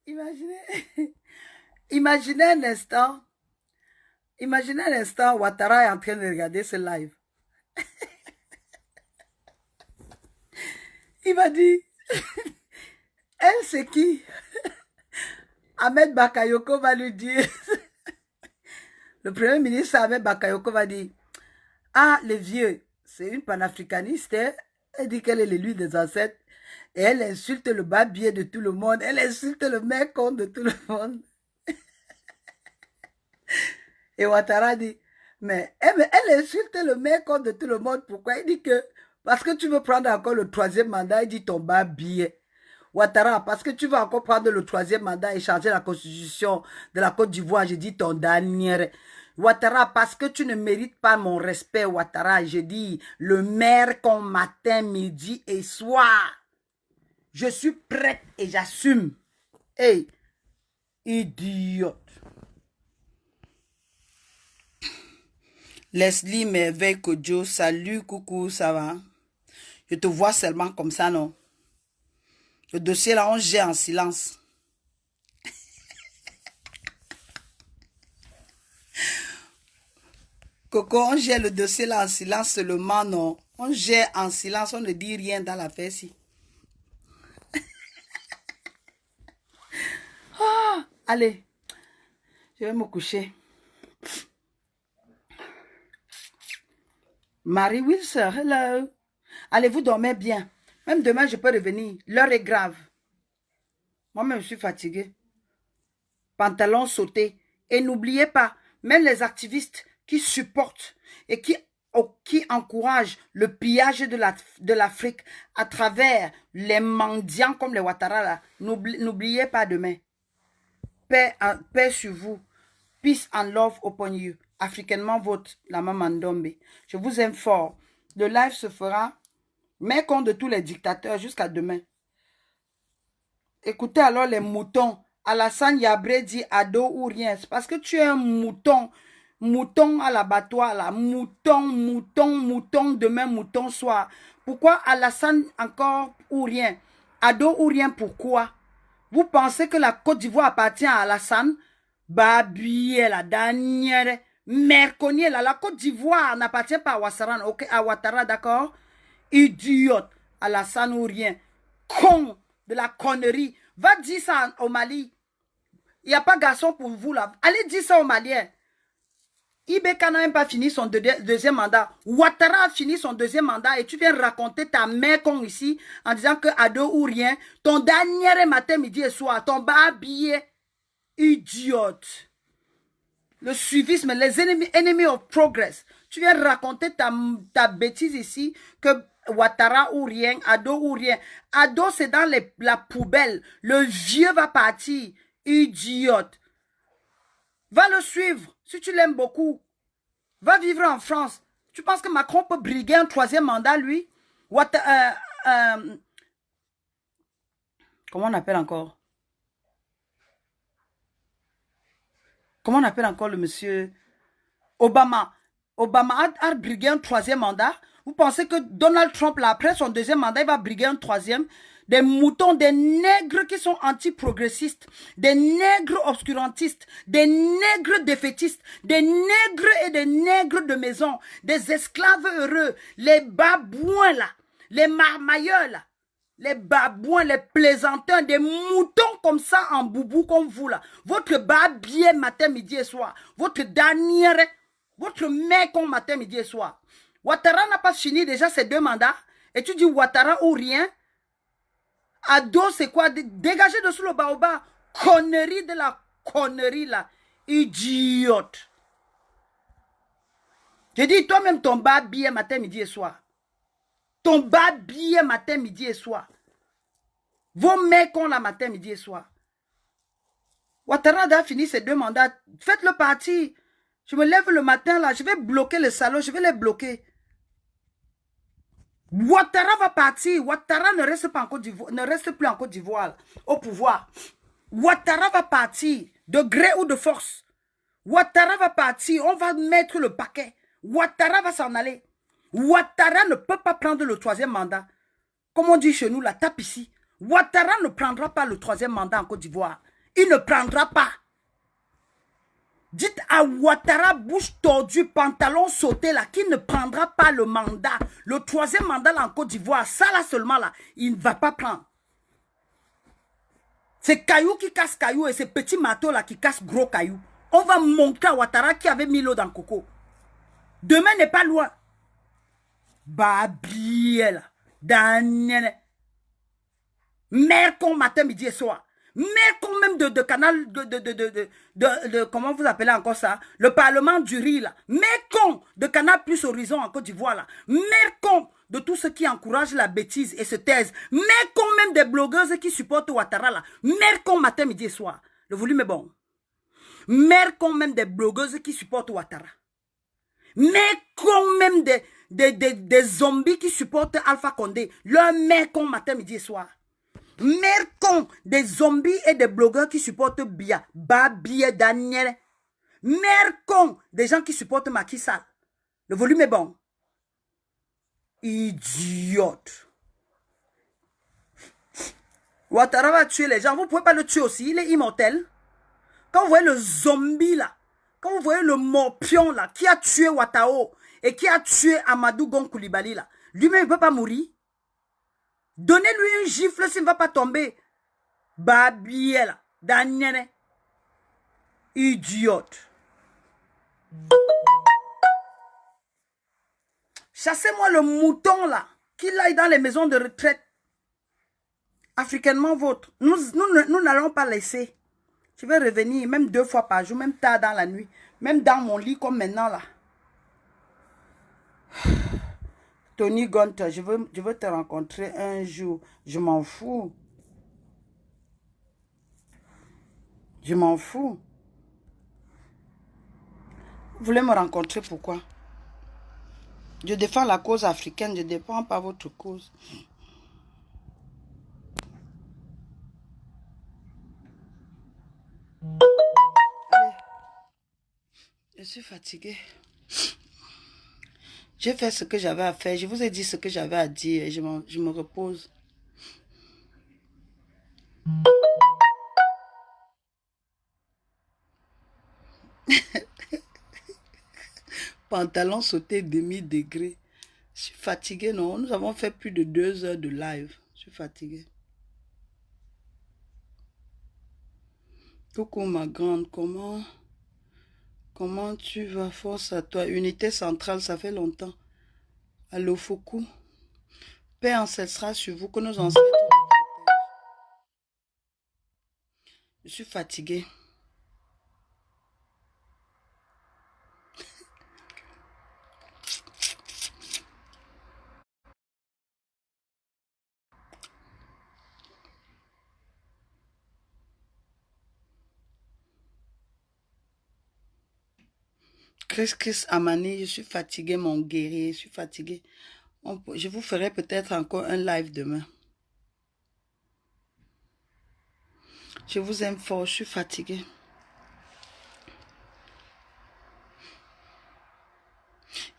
Imaginez, imaginez un instant. Imaginez un instant, Ouattara est en train de regarder ce live. Il m'a dit, elle c'est qui? Ahmed Bakayoko va lui dire. Le premier ministre Ahmed Bakayoko va dire, ah, le vieux, c'est une panafricaniste. Hein? Elle dit qu'elle est l'élu des ancêtres. Et elle insulte le bas-biais de tout le monde. Elle insulte le mec con de tout le monde. Et Ouattara dit, mais elle insulte le mec con de tout le monde. Pourquoi? Il dit que, parce que tu veux prendre encore le troisième mandat, il dit ton bas-biais. Ouattara, parce que tu vas encore prendre le troisième mandat et changer la constitution de la Côte d'Ivoire, je dis ton dernier. Ouattara, parce que tu ne mérites pas mon respect, Ouattara, je dis le maire qu'on matin, midi et soir. Je suis prête et j'assume. Hey, idiote. Leslie Merveille Kodjo, salut, coucou, ça va? Je te vois seulement comme ça, non? Le dossier là, on gère en silence. Coco, on gère le dossier là en silence seulement, non? On gère en silence, on ne dit rien dans l'affaire ci. Ah, allez, je vais me coucher. Marie Wilson, hello. Allez-vous dormir bien. Même demain, je peux revenir. L'heure est grave. Moi-même, je suis fatiguée. Pantalon sauté. Et n'oubliez pas, même les activistes qui supportent et qui encouragent le pillage de l'Afrique à travers les mendiants comme les Ouattara, n'oubliez pas demain. Paix sur vous. Peace and love upon you. Africainement vote la maman Ndombe. Je vous informe. Le live se fera, mais compte de tous les dictateurs jusqu'à demain. Écoutez alors les moutons. Alassane Yabré dit ado ou rien. C'est parce que tu es un mouton. Mouton à l'abattoir là. Mouton, mouton, mouton, demain mouton soir. Pourquoi Alassane encore ou rien? Ado ou rien, pourquoi? Vous pensez que la Côte d'Ivoire appartient à Alassane? Babi, la dernière. Merconier là. La Côte d'Ivoire n'appartient pas à Ouattara, ok, à Ouattara, d'accord? Idiote. Alassane ou rien. Con de la connerie. Va dire ça au Mali. Il n'y a pas garçon pour vous là. Allez dire ça aux Maliens. Ibeka n'a même pas fini son deuxième mandat. Ouattara a fini son deuxième mandat et tu viens raconter ta mère con ici en disant que ado ou rien. Ton dernier matin, midi et soir, ton bas habillé. Idiote. Le suivisme, les ennemis of progress. Tu viens raconter ta bêtise ici que Ouattara ou rien, ado ou rien. Ado, c'est dans la poubelle. Le vieux va partir. Idiote. Va le suivre si tu l'aimes beaucoup. Va vivre en France. Tu penses que Macron peut briguer un troisième mandat, lui? Comment on appelle encore? Comment on appelle encore le monsieur? Obama. Obama a brigué un troisième mandat. Vous pensez que Donald Trump, là, après son deuxième mandat, il va briguer un troisième? Des moutons, des nègres qui sont anti-progressistes, des nègres obscurantistes, des nègres défaitistes, des nègres et des nègres de maison, des esclaves heureux, les babouins là, les marmailleurs là, les babouins, les plaisantins, des moutons comme ça en boubou comme vous là. Votre babier matin, midi et soir. Votre dernière, votre mec en matin, midi et soir. Ouattara n'a pas fini déjà ses 2 mandats. Et tu dis Ouattara ou rien. Ado, c'est quoi? Dégagez de sous le baobab. Connerie de la connerie là. Idiote. Je dis toi-même ton babier matin, midi et soir. Ton babier matin, midi et soir. Vos mecs ont la matin, midi et soir. Ouattara a fini ses 2 mandats. Faites-le partir. Je me lève le matin là. Je vais bloquer le salon. Je vais les bloquer. Ouattara va partir. Ouattara ne reste pas en Côte d'Ivoire, ne reste plus en Côte d'Ivoire au pouvoir. Ouattara va partir de gré ou de force. Ouattara va partir. On va mettre le paquet. Ouattara va s'en aller. Ouattara ne peut pas prendre le 3e mandat. Comme on dit chez nous, la tape ici. Ouattara ne prendra pas le 3e mandat en Côte d'Ivoire. Il ne prendra pas. Dites à Ouattara, bouche tordue, pantalon sauté là, qui ne prendra pas le mandat. Le 3e mandat là en Côte d'Ivoire, ça là seulement là, il ne va pas prendre. C'est cailloux qui casse cailloux et ces petits marteaux là qui cassent gros cailloux. On va montrer à Ouattara qui avait mis l'eau dans le coco. Demain n'est pas loin. Babiel, Daniel. Mère con matin, midi et soir. Mère con même de canal, comment vous appelez encore ça? Le Parlement du riz là. Mère con de Canal Plus Horizon en Côte d'Ivoire là. Mère con de tous ceux qui encouragent la bêtise et se taisent. Mère con même des blogueuses qui supportent Ouattara là. Mère con matin, midi et soir. Le volume est bon. Mère con même des blogueuses qui supportent Ouattara. Mère con même des zombies qui supportent Alpha Condé. Leur mère con matin, midi et soir. Mère con des zombies et des blogueurs qui supportent Bia, Babi et Daniel. Mère con des gens qui supportent Macky Sall. Le volume est bon. Idiote. Ouattara va tuer les gens. Vous ne pouvez pas le tuer aussi. Il est immortel. Quand vous voyez le zombie là, quand vous voyez le morpion là, qui a tué Ouattao et qui a tué Amadou Gon Coulibaly là, lui-même il ne peut pas mourir. Donnez-lui une gifle s'il ne va pas tomber. Babiel, Daniel. Idiote. Chassez-moi le mouton là, qu'il aille dans les maisons de retraite. Africainement vôtre. Nous n'allons pas laisser. Je vais revenir même 2 fois par jour, même tard dans la nuit. Même dans mon lit comme maintenant là. Tony Gunter, je veux te rencontrer un jour. Je m'en fous. Je m'en fous. Vous voulez me rencontrer pourquoi? Je défends la cause africaine, je ne défends pas votre cause. Allez. Je suis fatiguée. J'ai fait ce que j'avais à faire. Je vous ai dit ce que j'avais à dire. Je me repose. Pantalon sauté demi-degré. Je suis fatiguée, non? Nous avons fait plus de 2 heures de live. Je suis fatiguée. Coucou ma grande, comment tu vas? Force à toi. Unité centrale, ça fait longtemps. Allô Foucault. Paix ancestrale sur vous, que nos ancêtres nous protègent. Je suis fatiguée. Chris Amani, je suis fatiguée, mon guerrier, je suis fatiguée. Je vous ferai peut-être encore un live demain. Je vous aime fort, je suis fatiguée.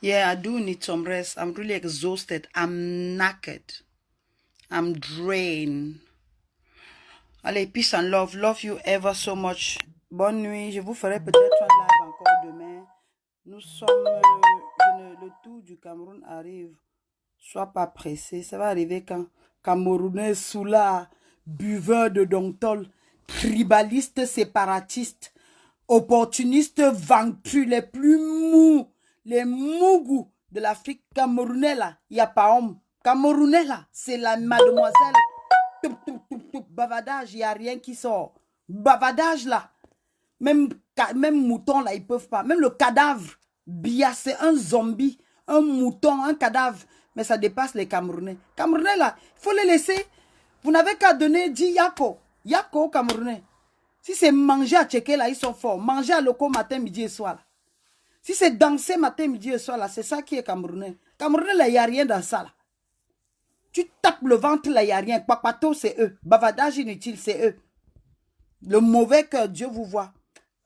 Yeah, I do need some rest. I'm really exhausted. I'm knackered. I'm drained. Allez, peace and love. Love you ever so much. Bonne nuit. Je vous ferai peut-être un live encore demain. Nous sommes... le tour du Cameroun arrive. Sois pas pressé. Ça va arriver quand Camerounais sous la buveur de Dontol, tribaliste, séparatiste, opportuniste, vaincu, les plus mous, les mougous de l'Afrique. Camerounais là, il n'y a pas homme. Camerounais là, c'est la mademoiselle. Bavardage, il n'y a rien qui sort. Bavardage là. Même mouton là, ils peuvent pas. Même le cadavre, Bia, c'est un zombie. Un mouton, un cadavre. Mais ça dépasse les Camerounais. Camerounais là, il faut les laisser. Vous n'avez qu'à donner 10 yako. Yako aux Camerounais. Si c'est manger à checker là, ils sont forts. Manger à loco matin, midi et soir là. Si c'est danser matin, midi et soir là, c'est ça qui est Camerounais. Camerounais là, il n'y a rien dans ça là. Tu tapes le ventre là, il n'y a rien. Papato, c'est eux. Bavardage inutile, c'est eux. Le mauvais cœur, Dieu vous voit.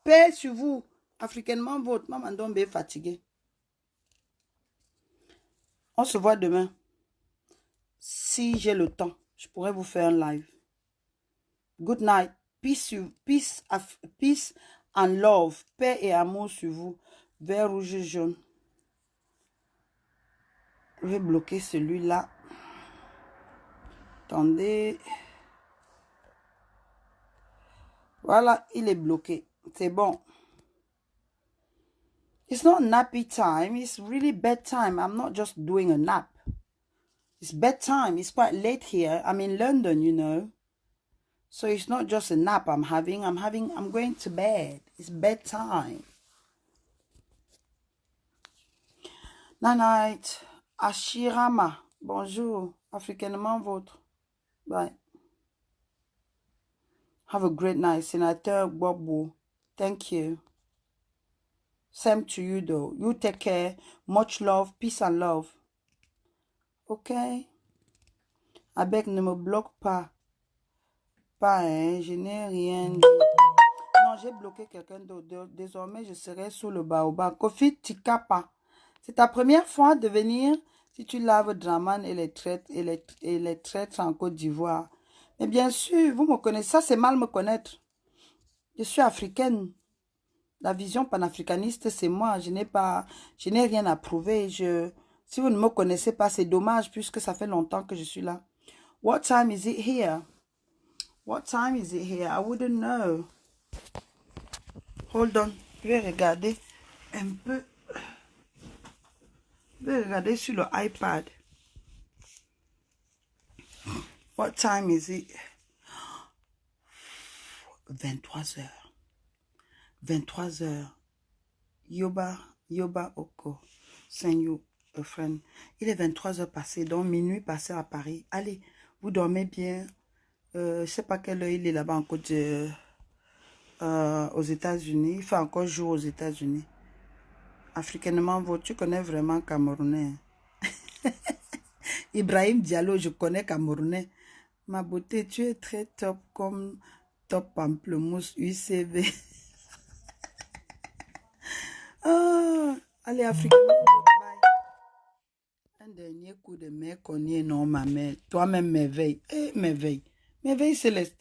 Paix sur vous. Africainement, votre maman Dombe est fatiguée. On se voit demain. Si j'ai le temps, je pourrais vous faire un live. Good night. Peace and love. Paix et amour sur vous. Vert, rouge, jaune. Je vais bloquer celui-là. Attendez. Voilà, il est bloqué. C'est bon. It's not nappy time. It's really bedtime. I'm not just doing a nap. It's bedtime. It's quite late here. I'm in London, you know. So it's not just a nap I'm having. I'm going to bed. It's bedtime. Night night. Ashirama. Bonjour. Africainement vôtre. Bye. Have a great night. Sénateur Bobo. Thank you. Same to you though. You take care. Much love. Peace and love. Okay? Avec ne me bloque pas. Pas, hein. Je n'ai rien dit. Non, j'ai bloqué quelqu'un d'autre. Désormais, je serai sous le baobab. Kofi Tikapa. C'est ta première fois de venir si tu laves Draman et les traîtres en Côte d'Ivoire. Mais bien sûr, vous me connaissez. Ça, c'est mal me connaître. Je suis africaine. La vision panafricaniste, c'est moi. Je n'ai rien à prouver. Si vous ne me connaissez pas, c'est dommage puisque ça fait longtemps que je suis là. What time is it here? What time is it here? I wouldn't know. Hold on. Je vais regarder un peu. Je vais regarder sur le iPad. What time is it? 23h. 23h. Yoba Oko. Send you a friend. Il est 23h passé, donc minuit passé à Paris. Allez, vous dormez bien. Je ne sais pas quelle heure il est là-bas encore aux États-Unis. Il fait encore jour aux États-Unis. Africainement, tu connais vraiment Camerounais. Ibrahim Diallo, je connais Camerounais. Ma beauté, tu es très top comme top pamplemousse UCV. Ah, allez, africain. Un dernier coup de mer cogné, non, ma mère. Toi-même, merveille. Merveille. Merveille céleste.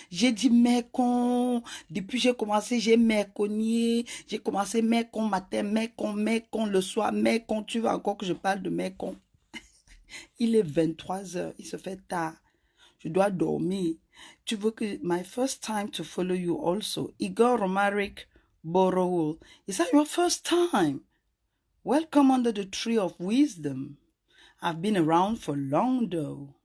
J'ai dit mercon. Depuis j'ai commencé, j'ai merconier. J'ai commencé mercon matin, mercon le soir, mercon. Tu veux encore que je parle de mercon? Il est 23h. Il se fait tard. Je dois dormir. Tu veux que... My first time to follow you also. Igor Romaric Borough. Is that your first time? Welcome under the tree of wisdom. I've been around for long though.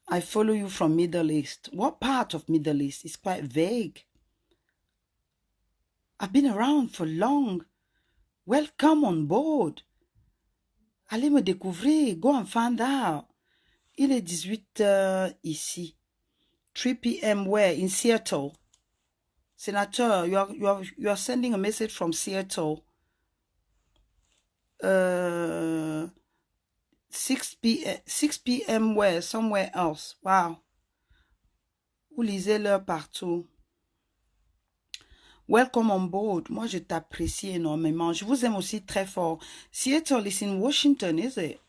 I follow you from Middle East. What part of Middle East? It's quite vague. I've been around for long. Welcome on board. Allez me découvrir. Go and find out. Il est 18h ici. 3 p.m. where? In Seattle. Senator, you are sending a message from Seattle. 6 p.m. where? Somewhere else. Wow. Vous lisez l'heure partout. Welcome on board. Moi, je t'apprécie énormément. Je vous aime aussi très fort. Seattle is in Washington, is it?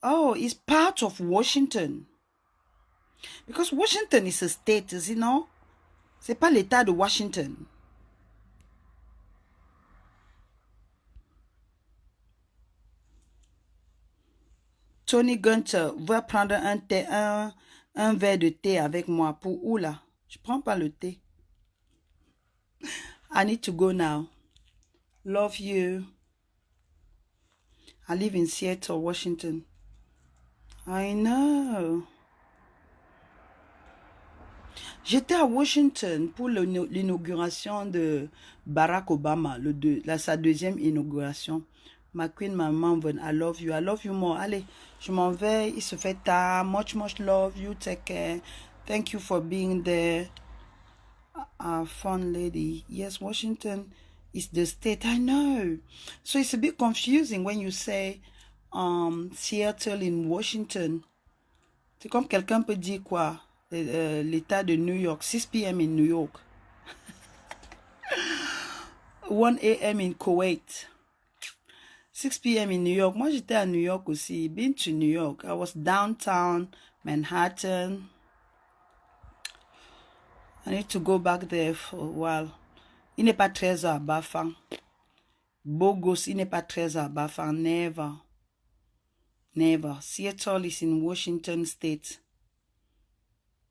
Oh, it's part of Washington. Because Washington is a state, is it not? C'est pas l'état de Washington. Tony Gunter va prendre un thé, un verre de thé avec moi. Pour où là? Je prends pas le thé. I need to go now. Love you. I live in Seattle, Washington. I know. J'étais à Washington pour l'inauguration de Barack Obama, sa deuxième inauguration. Ma queen, ma maman, I love you more. Allez, je m'en vais, il se fait tard. Much love, you take care. Thank you for being there. Fun lady. Yes, Washington is the state. I know. So it's a bit confusing when you say Seattle in Washington. C'est comme quelqu'un peut dire quoi? L'état de New York, 6 p.m. in New York, 1 a.m. in Kuwait, 6 p.m. in New York. Moi, j'étais à New York aussi. Been to New York. I was downtown, Manhattan. I need to go back there for a while. Il n'est pas 13 heures à Bafang. Bogos, il n'est pas 13 heures à Bafang. Never. Never. Seattle is in Washington State.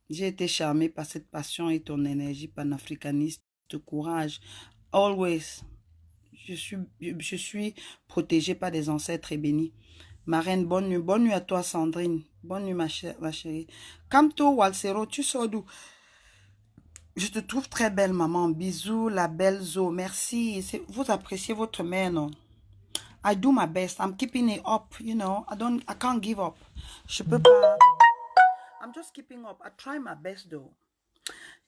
J'ai été charmée par cette passion et ton énergie panafricaniste, de courage. Always. Je suis protégée par des ancêtres et bénis. Ma reine, bonne nuit. Bonne nuit à toi, Sandrine. Bonne nuit, ma chérie. Kamto Walsero, tu sors d'où? Je te trouve très belle, maman. Bisous, la belle Zo. Merci. Vous appréciez votre mère, non? I do my best. I'm keeping it up, you know. I can't give up. Je peux pas. I'm just keeping up. I try my best, though.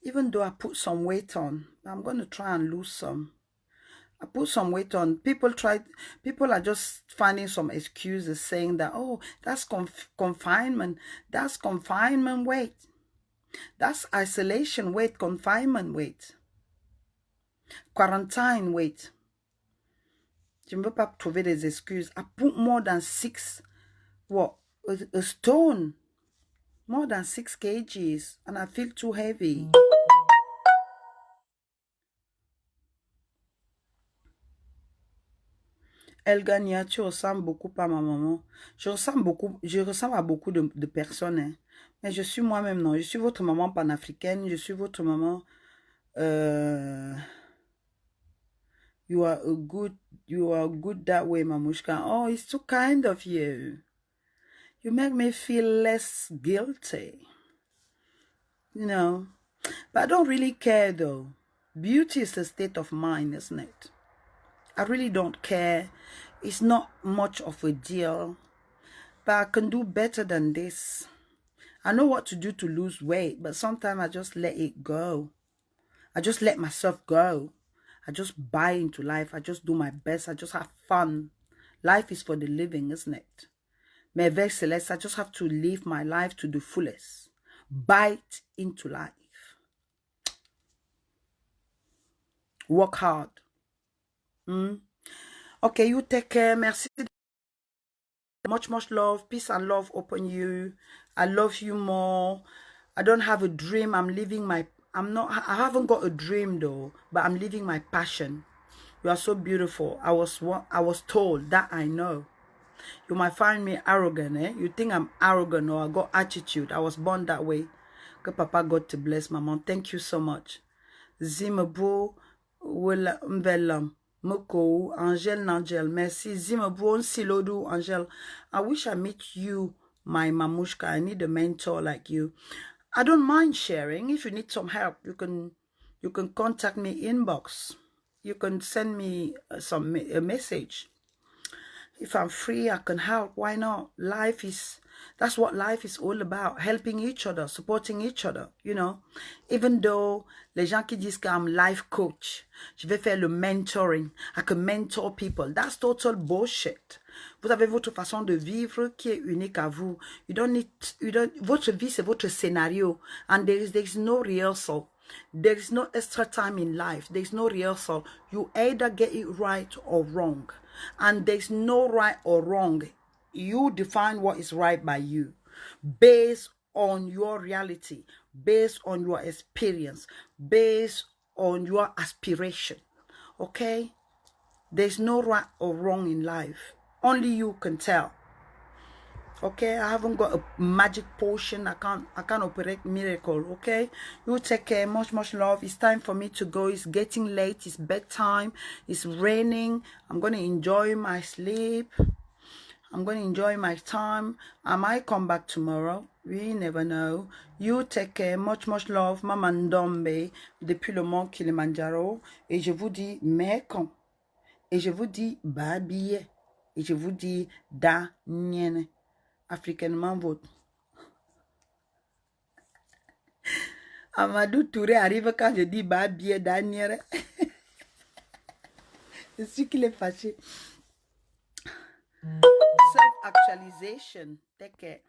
Even though I put some weight on, I'm going to try and lose some. I put some weight on. People are just finding some excuses saying that, oh, that's confinement. That's confinement weight. That's isolation weight, confinement weight. Quarantine weight. Je ne veux pas trouver des excuses. I put more than 6, a stone. More than 6 kgs. And I feel too heavy. Elgania, tu ressembles beaucoup à ma maman. Je ressemble à beaucoup de personnes. Hein. Mais je suis moi-même, non. Je suis votre maman panafricaine. Je suis votre maman. You are good that way, Mamushka. Oh, it's too kind of you. You make me feel less guilty. You know. But I don't really care, though. Beauty is a state of mind, isn't it? I really don't care. It's not much of a deal. But I can do better than this. I know what to do to lose weight, but sometimes I just let it go. I just let myself go. I just buy into life. I just do my best. I just have fun. Life is for the living, isn't it? Merveille Celeste, I just have to live my life to the fullest. Bite into life. Work hard. Okay, you take care. Merci. Much love. Peace and love upon you. I love you more. I don't have a dream. I haven't got a dream though, but I'm living my passion. You are so beautiful. I was told that I know. You might find me arrogant, eh? You think I'm arrogant or I got attitude. I was born that way. Good Papa God to bless my mom. Thank you so much. Zimabu Willa Mvelam. Moko, Angel, merci. Zimabu Silodu, Angel. I wish I meet you, my Mamushka. I need a mentor like you. I don't mind sharing. If you need some help, you can contact me inbox. You can send me a message. If I'm free, I can help. Why not? That's what life is all about. Helping each other, supporting each other, you know. Even though les gens qui disent I'm life coach, je vais faire le mentoring. I can mentor people. That's total bullshit. Vous avez votre façon de vivre qui est unique à vous. Votre vie, c'est votre scénario. And there is no rehearsal. There is no extra time in life. There is no rehearsal. You either get it right or wrong. And there is no right or wrong. You define what is right by you based on your reality, based on your experience, based on your aspiration. Okay? There's no right or wrong in life. Only you can tell. Okay, I haven't got a magic potion. I can't operate miracle. Okay, you take care. Much love. It's time for me to go. It's getting late. It's bedtime. It's raining. I'm gonna enjoy my sleep. I'm gonna enjoy my time. I might come back tomorrow. We never know. You take care. Much love. Maman Ndombe depuis le mont Kilimanjaro. Et je vous dis mekon. Et je vous dis babiye. Et je vous dis da nyene. Africanement vote. Amadou Touré arrive quand je dis babiye da nyene. C'est sûr qu'il est fâché. Self-actualization. Take care.